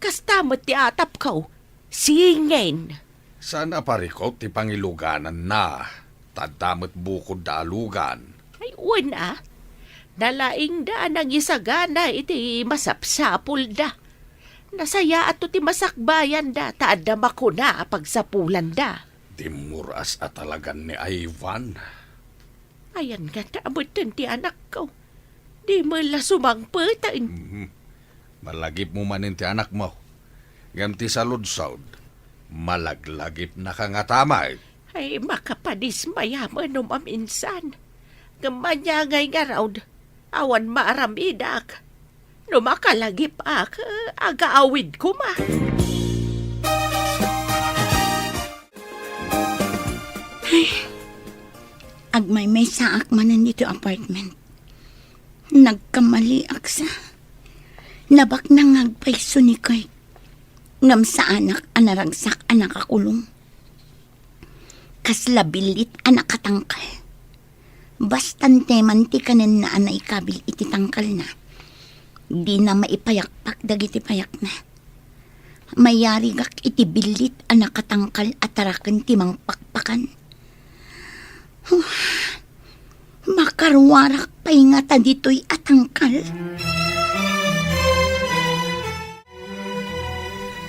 Kastamot ti atap ko. Singin. Sana parikot ti pangiluganan na, tadamot bukod da alugan. Ay, una. Nalaing da nang isagana iti masapsapul da. Nasaya ato ti masakbayan da, taadama ko na pagsapulan da. Dimuras at talagan ni Ivan. Ayan nga taabutan ti anak ko. Di mo la sumangputan. Malagip mo manin ti anak mo. Ngam ti saludsawd, malaglagip na ka nga tamay. Ay makapadismaya mo no maminsan. Gamanyagay nga raw, awan maaramidak. No makalagip agaawid ko ma. Agmay may saak manan dito apartment. Nagkamali aksa. Nabak na ngagpaiso ni Kurt. Ngam sa anak anaragsak anak akulong. Kaslabilit anak katangkal. Bastante manti kanin na anay kabil iti tangkal na. Di na maipayakpak dagiti payak na. Mayari gak iti bilit anak katangkal at tarakan timang pakpakan. Makarwarak pa'y nga ta dito'y atangkal.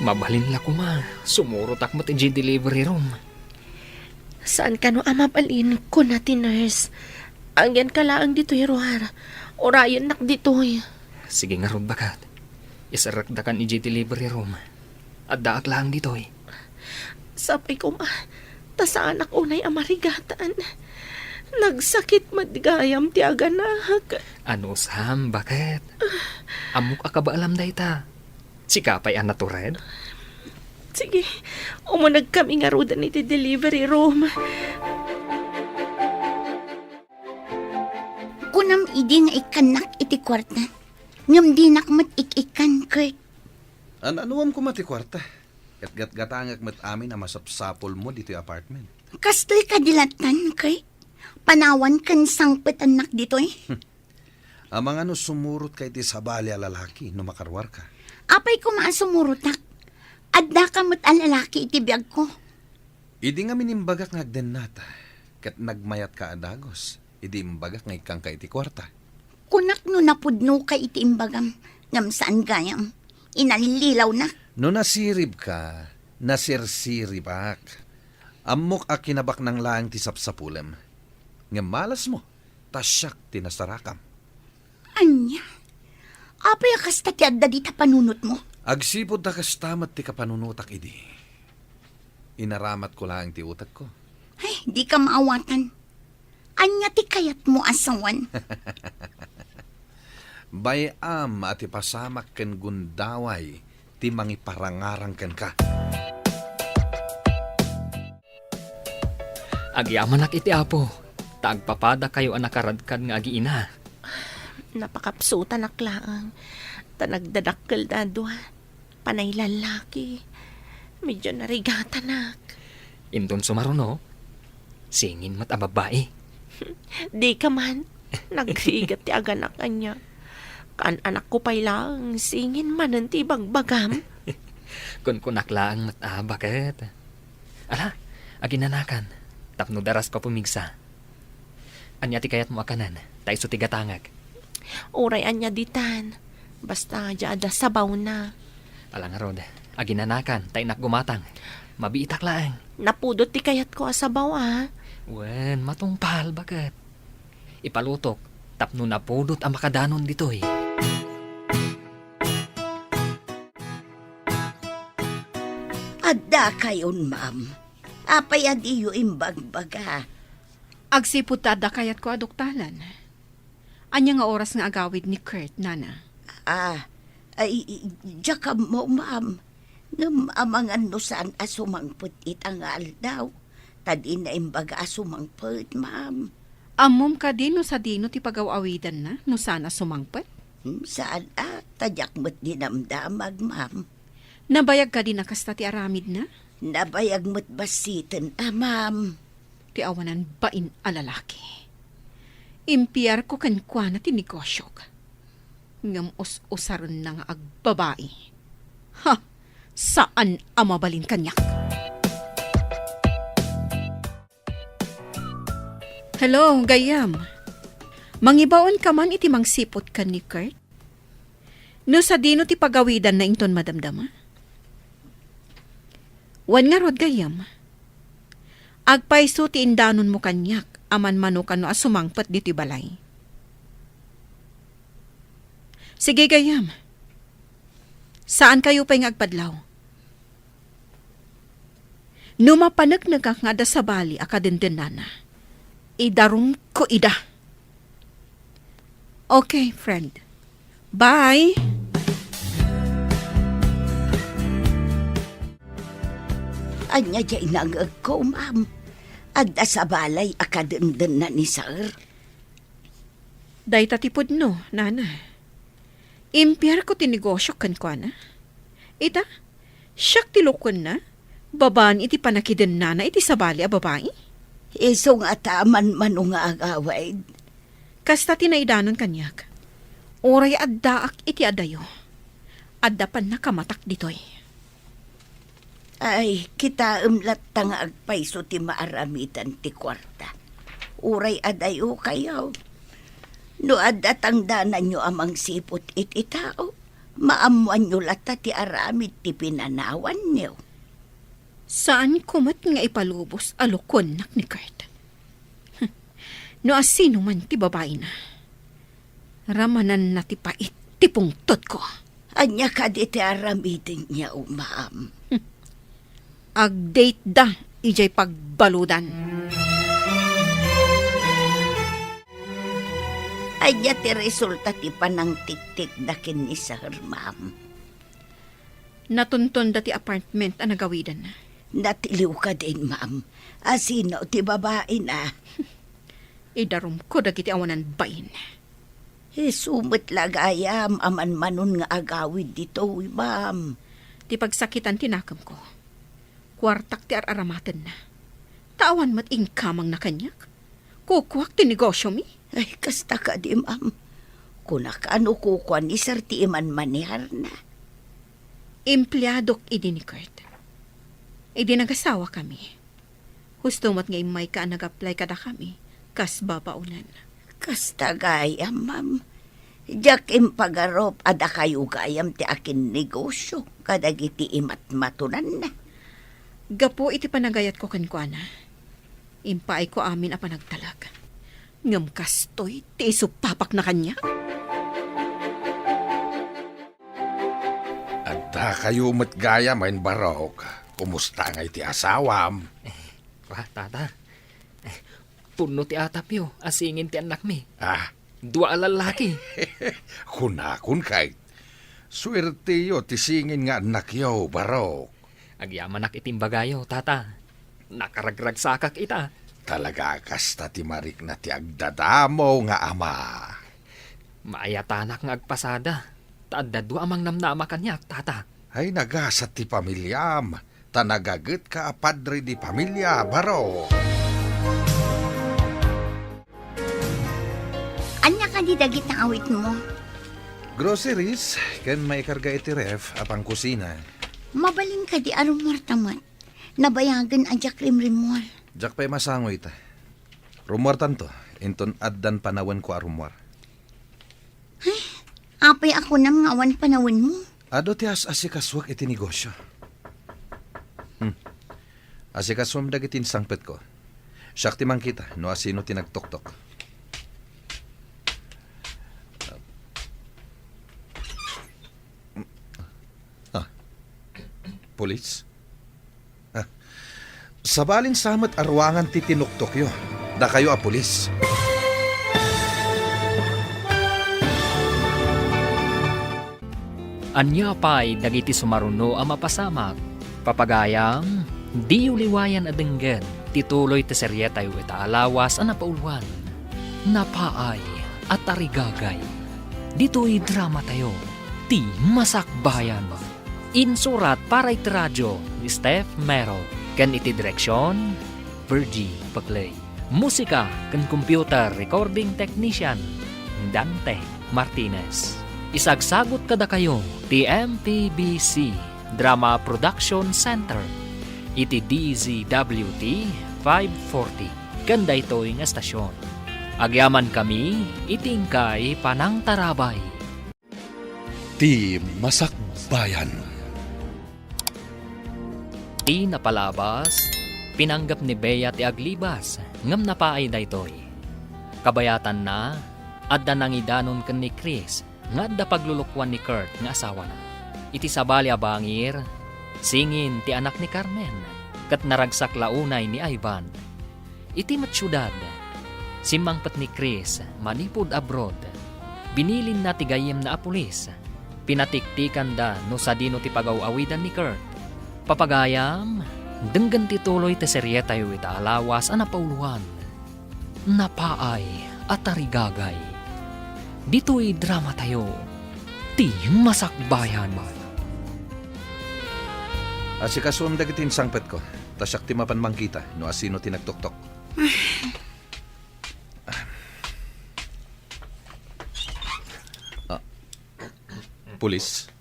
Mabalin la ko ma. Sumurot ak mo ti delivery room. Saan ka no amabalin ko na ti nurse? Angyan ka laang dito'y ruhar. Orayan nak dito'y. Sige nga rod bakat. Isarakdakan iji delivery room. At daak lang dito'y. Sapay ko ma. Ta sa anak unay amarigatan. Nagsakit madgayam ti aganak. Ano Sam, bakit? Amok ka ba alam dayta? Si Kapay ang natured? Sige, umunag kami nga rodan iti delivery room. Kunam idi nga ikanak iti kwarta. Ngam di nakmat ikikan, Kurt. Anuam ko mati kwarta. Gatgatangak mat amin na masapsapol mo dito yung apartment. Kastoy kadilatan, Kurt. Panawan kan sangpet anak ditoy. Ang mga no sumurot kay ti sabali a lalaki no makarwar ka. Apay ko maasumurutak. Adda ka mo't ang lalaki iti biyag ko. Idi nga minimbagak nga agden nata. Kat nagmayat ka adagos. Idi imbagak nga ikang ka iti kwarta. Kunak no napudno ka iti imbagam. Ngam saan gayam. Inalililaw na. No nasirib ka, nasirsirib ak. Amok a kinabak ng laang ti sapsapulem. Nga malas mo, tasyak tinasarakam. Anya? Apay akas ti adda di ta panunot mo. Agsipod ta kastamat ti kapanunutak idi. Inaramat ko lang ti utak ko. Ay, di ka maawatan. Anya ti kayat mo asawan. Bayam at ipasamak ken gundaway ti mangiparangarang ken ka. Agyaman nak iti apo. Tagpapada kayo ang nakaradkad nga agiina. Napakapsutan aklaang. Tanagdadakkel dadwa. Panay lalaki. Medyo narigata nak. Indon sumaruno. Singin mat a babae. Di ka man. Nagrigat ti aganak kanya. Kan anak ko pa'y lang. Singin man ang tibang bagam. Kun kunaklaang mat a bakit. Ala, aginanakan. Tapno daras ko pumigsa. Anya ti kayat mo akanan. Tayo so tigatangag. Uray anya ditan. Basta jada sabaw na. Alang rod, aginanakan. Tayo nakgumatang. Mabiitak laang. Napudot ti kayat ko asabaw ah. Wen, matungpal bakit. Ipalutok. Tapno napudot ang makadanon ditoy. Adda kayon, ma'am. Apay adiyo imbagbaga. Agsipot tada kayat ko aduktalan. Anya nga oras nga agawid ni Kurt, nana. Ay, jaka mo, ma'am. Ngam amangan no saan asumangput itangal daw. Tadi na imbaga asumangput, ma'am. Amom ka din no sa dino ti pagawawidan na, no sana sumangpet. Saan tadyak mo't dinamdamag, ma'am. Nabayag ka din nakasta ti aramid na. Nabayag mo't basitin, ma'am. Ti awanan bain a lalaki. Impiyar ko kankwa na ti negosyo. Ngam us-usaron na nga agbabae. Ha! Saan amabalin kanyak? Hello, gayam. Mangibaon ka man iti mangsipot ka ni Kurt? No sa dino ti pagawidan na inton madamdama? Wan nga rod gayam. Agpaiso ti indanon mo kanyak, aman manukan no asumangpat dito balay. Sige gayam. Saan kayo pa'y agpadlaw? Numapanag nagkakngada sa bali akadindenana. Idarong ko ida. Okay, friend. Bye! Anya dyan nangag ko, ma'am. Adda sa balay akadenden na ni sir. Day tatipod no, nana. Impiyar ko tinegosyo kan kwa na. Ita, siyak tilukon na. Babaan iti panakiden nana iti sabali a babae. Iso nga taman manu nga agawid. Kasta tinaidanon kanyak. Oray addaak iti adayo. Adda pan nakamatak ditoy. Ay, kita umlat nga agpaiso ti maaramitan ti kwarta. Uray adayo kayaw. No adda tangdanan nyo amang sipot iti tao, maamuan nyo lata ti aramid ti pinanawan nyo. Saan kumat nga ipalubos alukon nak ni Kurt? No asino man ti babae na. Ramanan na ti pait ti pungtot ko. Anya ka di ti aramidin niya, ma'am. Ag-date da, ijay pagbaludan. Anya ti resulta ti panang tik-tik dakin ni sir, ma'am. Natuntun da ti apartment ang nagawidan na. Natiliw ka din, ma'am. Asino ti babae na. Idarom ko dagiti awanan bayin. Sumot lagayam aman manon nga agawid dito, ma'am. Ti pagsakitan tinakam ko. Kwartak ti aramatan na. Tawan mat ingkamang na kanyak. Kukwak ti negosyo mi. Ay, kasta ka di, ma'am. Kunak ano kukuan ni Sir ti iman manihar na. Empleyadok idi ni Kurt. Idi nagasawa kami. Husto mat nga imay ka nag-apply kada kami. Kas babaunan. Kasta gaya, ma'am. Diyak impagarop ada kayo gayam ti akin negosyo. Kadagiti imat matunan na. Gapo iti panagayat ko kankwana. Impaay ko amin a panagtalag. Ngam kastoy, ti isupapak na kanya. Adda kayo matgaya main barok. Kumusta nga iti asawam? Tata. Puno ti atapyo, asingin ti anak mi. Ah, Dua lalaki. kunakun kay. Swerte yo tisingin nga anak yo, barok. Agyaman nak itimbagayo, tata. Nakaragrag sakak ita. Talaga kasta ti marik na ti agdadamo nga ama. Maayatanak nga agpasada. Taadadwa amang namnama kanya, tata. Ay nagasat ti pamilyam. Tanagaget ka apadre di pamilya, barok. Anya ka di dagit na awit mo? Groceries, ken may karga iti ref, apang kusina. Mabalin ka di arumor tamat. Nabayagan ajak rimrimor. Jak pa'y masangoy ta. Rumor tanto, inton addan panawan ko arumor. Apay ako nam ngawan panawin mo. Ado ti asikaswak iti negosyo. Asikaswam dagitin sangpet ko. Siyak ti mang kita, no asino tinagtoktok. Police? Sabalin samat arwangan ti tinuktok yo. Da kayo a pulis. Anya pa'y dagiti sumaruno ang mapasamak. Papagayam, di uliwayan adenggen. Tituloy ti seryeta yu ita alawas ang napaulwan. Napaay at tarigagay. Dito'y drama tayo. Ti Masakbayan. Insurat para iti radyo ni Steph Mero. Kan iti direksyon, Virgie Paglay. Musika kan computer recording technician, Dante Martinez. Isagsagot kada kayo, ti MPBC Drama Production Center. Iti DZWT 540. Ganda ito'y nga estasyon. Agyaman kami, itingkay panang tarabay. Ti Masakbayan. Ti napalabas, pinanggap ni Bea ti Aglibas, ngam napaay daytoy. Kabayatan na, adda nangidanon ken ni Chris, nga adda paglulukwan ni Kurt nga asawa na. Iti sabali a bangir, singin ti anak ni Carmen, kat naragsak launay ni Ivan. Iti matsyudad, simangpat ni Chris, manipod abroad, binilin na ti gayem na apulis, pinatiktikan da no sa dino ti pagaw-awidan ni Kurt. Papagayam, denggan tituloy ti seryeta yu ita alawas ang napauluan. Napaay at tarigagay. Dito'y drama tayo. Ti Masakbayan. Asikaswam dagitin sangpet ko. Tasyak ti mapan mangkita, no asino tinagtoktok. Pulis?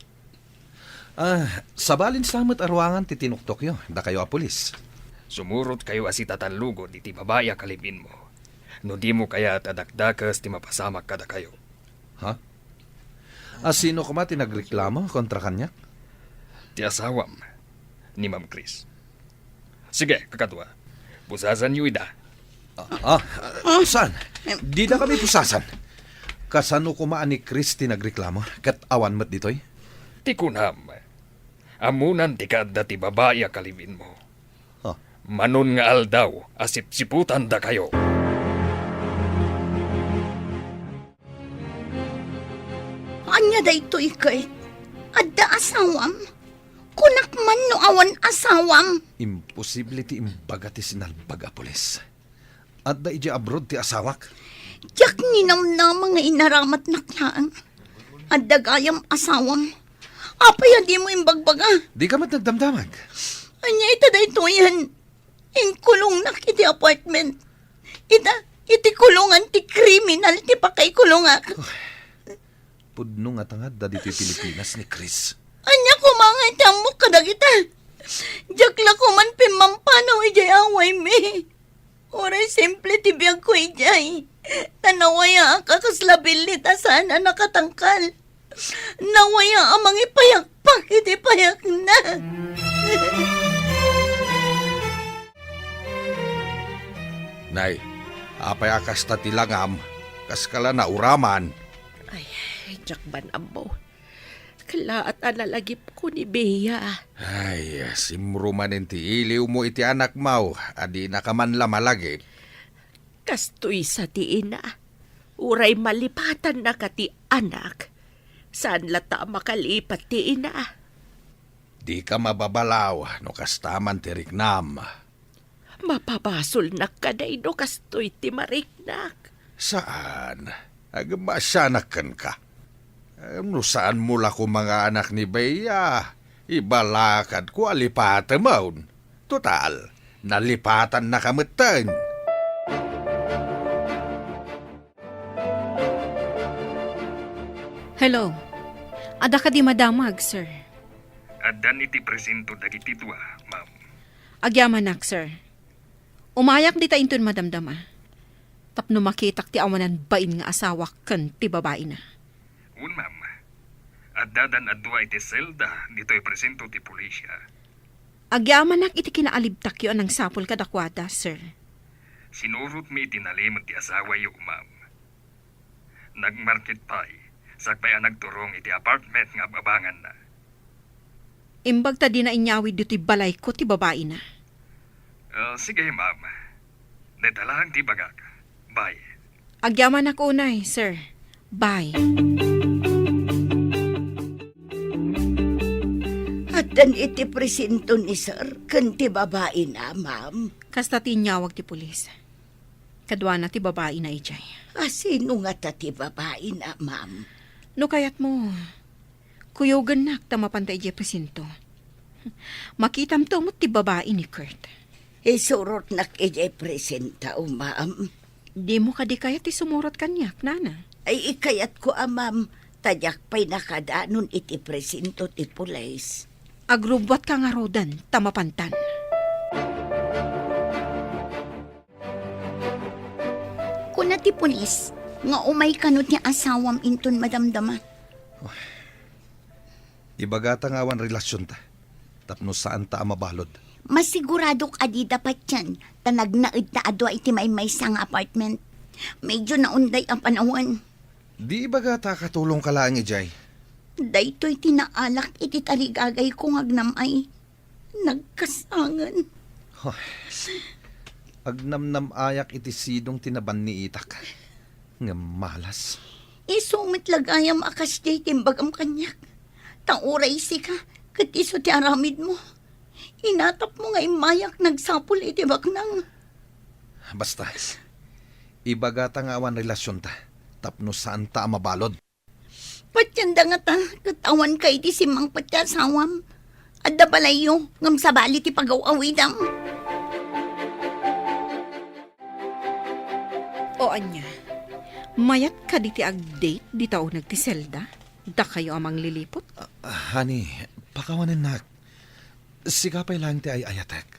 Sabalin samat arwangan ti tinuktok yo. Da kayo a pulis. Sumurot kayo asita tanlugo di ti babaya kalibin mo. No di mo kaya tadakdakas ti mapasamak kada kayo. Ha? Sino ko ma tinagreklamo kontra kanya? Ti asawam ni Ma'am Chris. Sige, kakadwa. Pusasan yu ida. Saan? Di na kami pusasan. Kasano ko maan ni Chris tinagreklamo? Kat awan mat ditoy? Ti kunam. Amunan ti kadda ti babaya kalibin mo. Huh? Manon nga aldaw, asip-siputan da kayo. Anya da ito ikay. Adda asawam. Kunak man no awan asawam. Imposible ti imbaga ti sinalbaga pulis. At da iji abroad ti asawak. Yak ninamnama nga inaramat na klaan. Adda gayam asawam. Apay di mo imbagbaga. Di ka mat nagdamdamag. Anya ita da ito yan. Inkulong na kiti apartment. Ita, Iti kulungan ti kriminal ti pakay kulungak. Pudno nga tangad da dito Pilipinas ni Chris. Anya ko mga itamok kadagita. Jakla ko man pimampanaw ijay away me. Oray simple ti biyag ko ijay. Tanawaya ang kakaslabilit sana nakatangkal. Nawaya ang mga ipayakpak iti payak na. Nay, apay akas ta tilangam, kas kala na uraman. Ay, jakban ammo. Kalaat analagip ko ni Bea. Ay, simrumanin ti iliw mo iti anak mau, adi nakamanla malagi. Kastoy sa ti ina. Uray malipatan na ka ti anak. Saan lata makalipat ti ina? Di ka mababalaw, no kastaman ti riknam. Mapabasol na kaday no kastoy ti mariknak. Saan? Agmasanakan ka. No saan mula ko mga anak ni Bea? Ibalakad ko alipatan mo. Total, nalipatan na kamutan. Hello. Ada ka di madamag, sir. Adan iti presento dagiti dua, ma'am. Agyamanak, sir. Umayak di ta inton madamdama. Tapno makitak ti awanan bain nga asawa ken ti babae na. Un, ma'am. Adadan adwa iti selda dito'y presento ti pulisya. Agyamanak iti kinaalibtak yo anang sapol kadakwada, sir. Sinurot mi itinalimot ti asawa yu, ma'am. Nagmarket pay, sakbay ang nagturong iti apartment nga babangan na. Imbag ta di na inyawid dito'y balay ko ti babae na. Sige, ma'am. Detalang ti bagak. Bye. Agyamanak unay, sir. Bye. At dan iti presento ni sir, kan ti babae na, ma'am. Kasta tinyawag ti pulis. Kadwa na ti babae na ijay. Sino nga ta ti babae na, ma'am? No kayat mo, kuyogan nak ta mapantay ijay presinto. Makitam to mo ti babae ni Kurt. Isurot nak ijay presenta, ma'am. Di mo kadi kayat ti sumurot kanyak, nana. Ay ikayat ko, ma'am. Tadyak pa'y nakadaanon iti presento ti pulis. Agrubwat ka nga rodan, tamapantan. Kuna ti pulis, nga umay kanot ni asawam inton madamdama. Ibagata nga awan relasyon ta. Tapno saan ta mabalod. Masigurado ka di dapat yan, tanagnaid ta adwa iti may sang apartment. Medyo naunday ang panawan. Di ibagata katulong ka lang ijay. Daytoy tinaalak iti tarigagay kong agnamay. Nagkasangan. Agnamnam ayak iti sidong tinaban ni itak. Nga malas. Isumit lagayam akas jay timbagam kanyak. Tauray si ka, katiso ti aramid mo. Inatap mo nga imayak nagsapul iti baknang. Basta, ibagata nga awan relasyon ta. Tapno saan ta mabalod. Patyanda nga ta, katawan ka iti simang patyasawam. Adda balayo, ngam sabali ti pagaw-awidam. O anya, mayat ka di ti ag-date di tao nagtiselda? Da kayo amang lilipot? Honey, pakawanin na. Sigapay lang ti ay ayatek.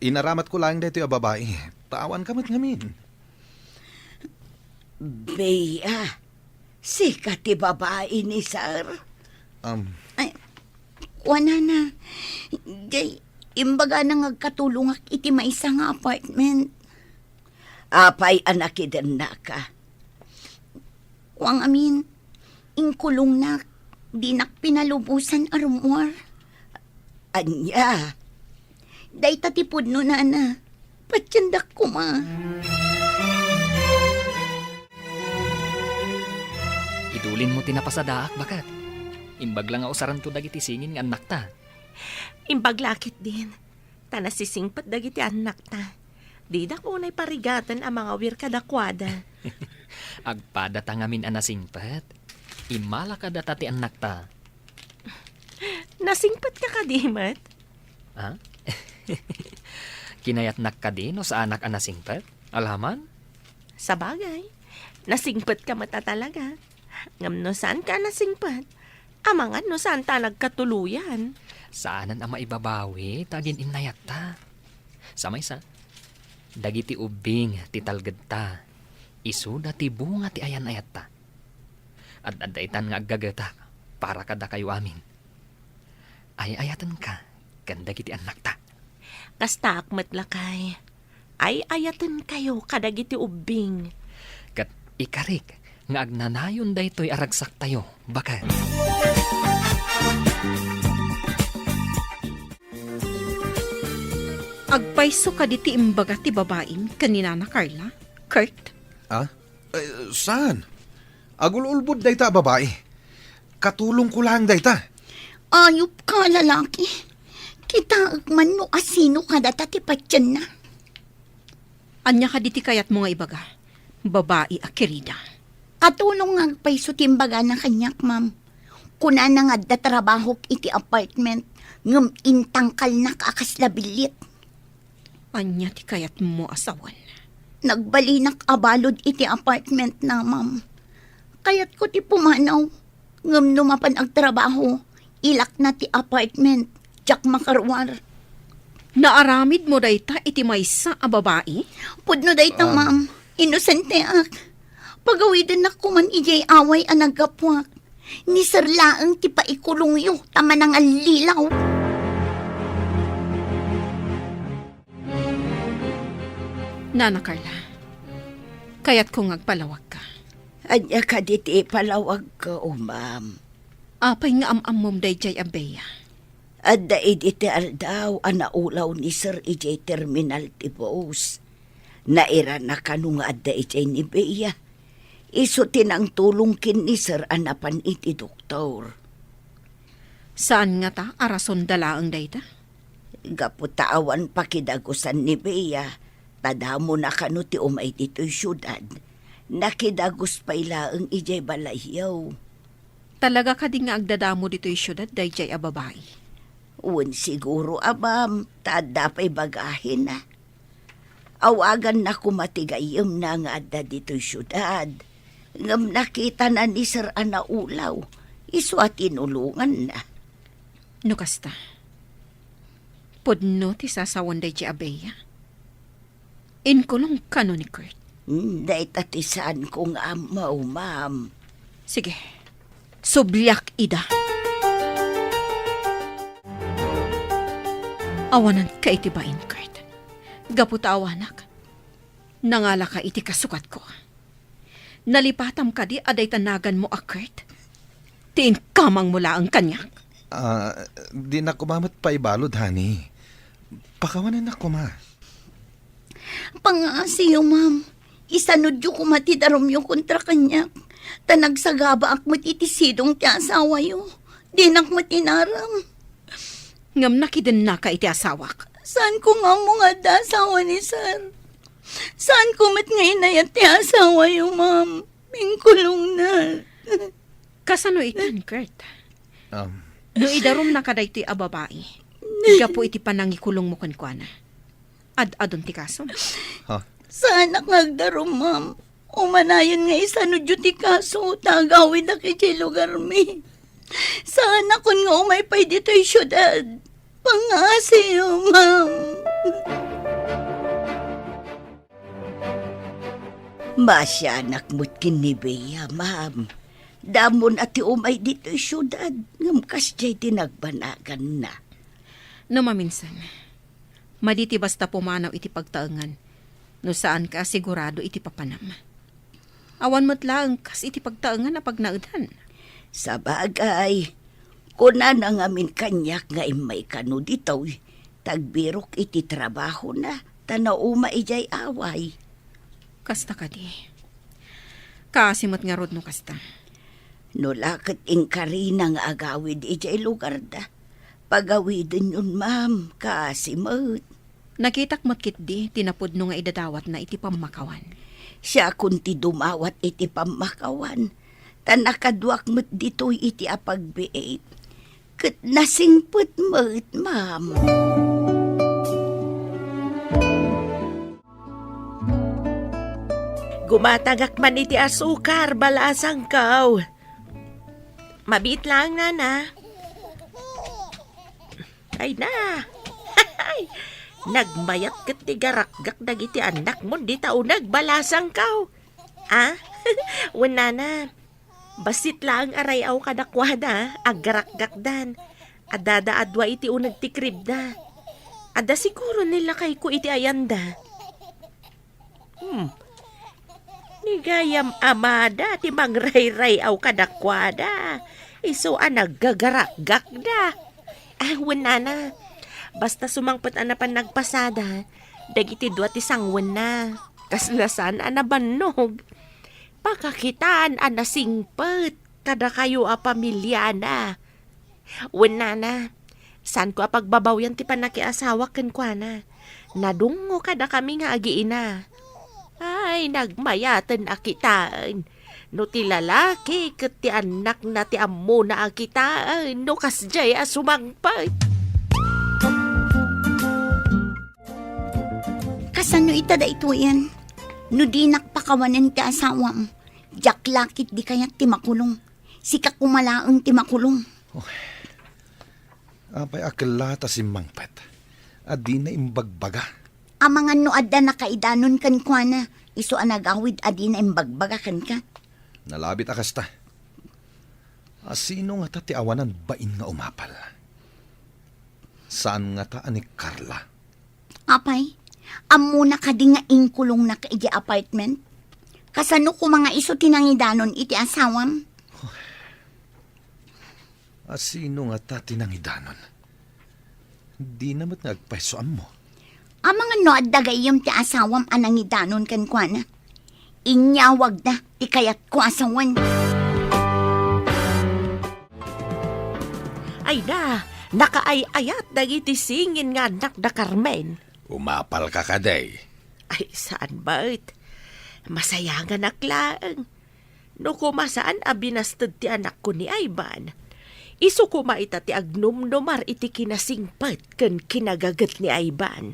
Inaramat ko lang dito yung babae. Tawan kamit ngamin. Bea, sika ti babae ni sir. Ay, wana na. Jay, imbaga na ngagkatulong ak iti maisa nga apartment. Apay anakidan na ka. Kuang amin, ingkulong na, di nak pinalubusan arumor. Anya, Day tatipod no na. Patyandak ko ma. Idulin mo tinapasadaak bakat. Imbag lang nga usaran to dagiti singin nga anak ta. Imbaglakit din. Tanasisingpat dagiti anak ta. Di da ko na'y parigatan ang mga wirkadakwada. Agpada ta ngamin anasingpat. Imala ka data ti anak ta. Nasingpat ka kadimat? Ha? Kinayatnak ka din o sa anak anasingpat? Alaman? Sa bagay, nasingpat ka mata talaga. Ngam no saan ka nasingpat? Amangan no saan ta nagkatuluyan. Saanan ang maibabawi, tagin inayat ta. Sa maysa, dagiti ubing ti talged ta. Isuda ti bunga ti ayan ayat ta. At adaitan nga aggagata para kada kayo amin. Ay ayatan ka, ganda kiti anak ta. Kasta akmat lakay. Ay ayatan kayo kadagiti ubing. Kat ikarik, nga agnanayon daytoy aragsak tayo, bakat. Agpaiso ka diti imbaga ti babaim kanina na Carla? Kurt? Ah? Saan? Agululbod dayta babae. Katulong ko lang dayta. Ayop ka, lalaki. Kita man no asino ka data ti patyan na. Anya ka diti kayat mo nga ibaga? Babae a kirida. Katulong nga paiso timbaga na kanyak, ma'am. Kuna na nga da trabaho iti apartment, ngam intangkal na kakaslabilit. Anya ti kayat mo asawan. Nagbalinak abalod iti apartment na, ma'am. Kayat ko ti pumanaw. Ngam numapan ang trabaho, ilak na ti apartment, jak makarwar. Naaramid mo dayta iti maysa a babae? Pudno dayta, ma'am. Inosente ak. Pagawidan na kuman ijay away ang nagkapwak. Ni Sir Laang ti paikulong yu, tama ng alilaw. Nana Carla, kayat kong agpalawag ka. Anya ka diti palawag ka, ma'am. Apay nga amam dayjay abeya. Adda iti aldaw anaulaw ni Sir ijay terminal ti Boos. Naira na kanu nga adda ijay ni Bea. Iso tinang tulong kin ni Sir anapan iti doktor. Saan nga ta arason dalaang dayta? Gaputaawan pakidagusan ni Bea. Tadamo na kanu ti umay dito'y syudad. Nakidagos pa ilaang ijay balayyaw. Talaga ka di nga agdadamo dito'y syudad dayjay a babae. Un siguro, abam, tada pa'y bagahin na. Awagan na kumatigayam na nga adda dito'y syudad. Ngam nakita na ni Sir anaulaw, iso at tinulungan na. No kasta. Pudno ti sasawan dayjay abeya. Inkulong kano ni Kurt. Day tatisan kong amaw, ma'am. Sige, sublyak ida. Awanan ka iti bain, Kurt. Gaputa awanak. Nangala ka iti kasukat ko. Nalipatam ka di aday tanagan mo a Kurt. Tiin kamang mula ang kanyak. Di na kumamat pa ibalod, honey. Pakawanan na kuma. Pangasiyo, ma'am. Isanod yu kumatidarom yu kontra kanyak. Tanagsagaba ak matitisidong ti asawa yu. Di nak matinaram. Ngam nakiden na ka iti asawak. Saan ko nga mo nga da asawa ni Sir? Saan ko mat nga inayat ti asawa yu, ma'am? Mingkulong na. Kasano itan, Kurt? No idarom na kaday ti a babae. Gapo iti panangikulong mo kankwana. Ad-adon ti kaso. Saan nagdarom, ma'am? Umanayon nga isanod yu ti kaso, tagawid na kiti lugar mi. Saan akon nga umay pa'y dito'y syudad? Pangasiyo, ma'am. Masyanak mo't kinibeya, ma'am. Damon ati umay dito'y syudad, ngam kasjay tinagbanagan na. No maminsan, maditi basta pumanaw iti pagtaengan, no saan ka sigurado iti papanam. Awan mo't lang kas iti pagtaengan na pagnaudan. Sa bagay, kuna na ngamin kanyak nga imay kanu dito, tagbirok iti trabaho na, tanauma ijay away. Kasta ka di. Kasimot nga rod no kasta. No lakit ingkarina nga agawid ijay lugar da. Pagawidin yun, ma'am, kasimot. Nakitak matkit di, tinapod no nga idadawat na iti pamakawan. Siya kunti dumawat iti pamakawan. Tanakadwak mo't dito'y iti apagbiit. Kat nasingput mo't, ma'am. Gumatagak man iti asukar, balasang kaw. Mabit lang, nana. Ay na. Nagmayat kat ti garakgak dagiti anak mo, di tao nagbalasang kaw. Ah? Wala na. Basit lang aray aw kadakwada, agarakgak dan. Adada adwa iti unag tikrib da. Ada siguro nila kay ko iti ayanda. Nigayam amada ti mangray-ray aw kadakwada. Iso naggagaragak da. Wala na. Basta sumangpot anapan nagpasada, dagiti dua ti sangwan na. Kaslasan anabannog. Pakakitaan anasingpet, kada kayo pamilya na. Wala na. San ko pagbabaw yan ti panakiasawa ken kwa na. Nadungo kada kami nga agiina. Ay, nagmayaten akitaan. No ti lalaki ket ti anak na ti ammo na akitaan. No kasjay sumangpet. Kasano itada ito yan? No di nakpakawanan ti asawam. Jak lakit di kayat ti makulong. Sika kumalaang ti makulong. Apay akelata si Mangpet. Adi na imbagbaga. Amangan no adda nakaidanon kan kwa na. Iso anagawid adi na imbagbaga kan ka. Nalabit akasta. Sino nga ta ti awanan bain nga umapal? Saan nga ta ani Carla? Apay, amo na kadi nga inkulong na kaigi apartment? Kasano ko mga iso tinangidanon iti asawam? Sino nga ta tinangidanon? Di namat nagpaisoan mo. Amangan no adda gayam ti asawam anangidanon kan kwa na. Inyawag na ti kayat ko asawan. Ay na, nakaayayat dagiti singin nga anak da Carmen. Umapal ka kaday. Ay, saan ba it? Masaya nga naklaan. No kumasaan abinastad ti anak ko ni Ivan. Isu kumaita ti agnumnumar iti kinasingpat ken kinagagat ni Ivan.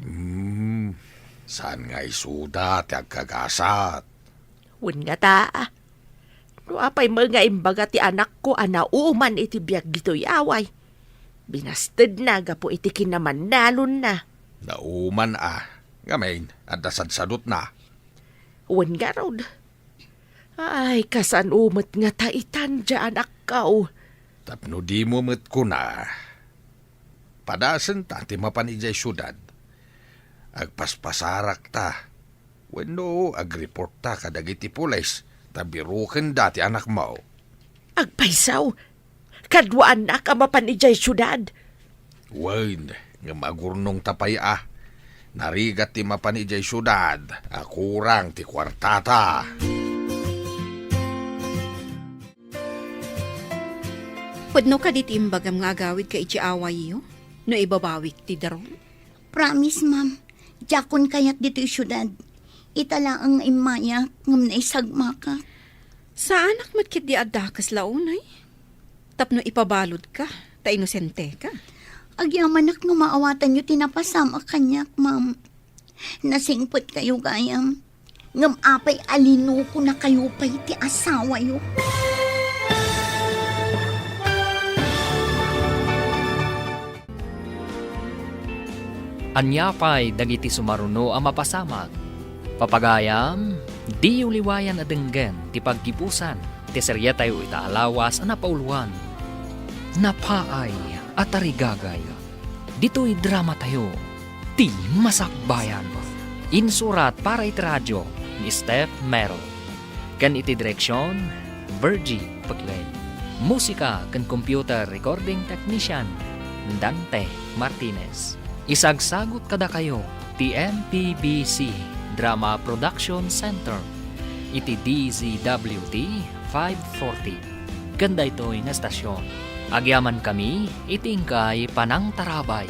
Saan nga isuda ti agkagasat? Wen nga ta. No apay mga imbaga ti anak ko anauman iti biyag gito'y away. Binastad na gapo iti kinamanalon na. Nauman Ngamain, at nasadsadot na. Wen nga raw. Ay, kasan umat nga taitan dyan akaw. Tapno di mo met ko na. Padasan ta ti mapanijay syudad. Agpaspasarak ta. Wenno agreport ta kadagiti pulis. Tabiruken dati anak mo. Agpaisaw. Kadwaan na ka mapanijay syudad. Wen, nga magurnong tapay Narigat ti mapanijay syudad. Akurang ti kwartata. Pudno ka diti imbagam nga agawid ka iti away yo? No ibabawik ti daron? Promise, ma'am. Jakon kayat dito yung syudad. Itala ang imaya ngam na isagma ka. Sa anak matkit di adakas launay? Tapno ipabalod ka, ta inosente ka. Agyamanak no maawatan nyo tinapasama kanyak, ma'am. Nasingpot kayo gayam. Ngam apay alino ko na kayo pa'y ti asawa yo. Anyapay dagiti sumaruno ang mapasamak. Papagayam, di uliwayan adenggen ti paggipusan, ti serya tayo itaalawas ang napauluan. Napaay at tarigagay. Dito'y drama tayo, ti masakbayan. Insurat para iti radyo ni Steph Merrill. Kan iti direksyon, Virgie Paglen. Musika kan computer recording technician, Dante Martinez. Isagsagot kada kayo, ti MPBC Drama Production Center, iti DZWT 540. Ganda ito'y nga stasyon. Agyaman kami, itingkay panang tarabay.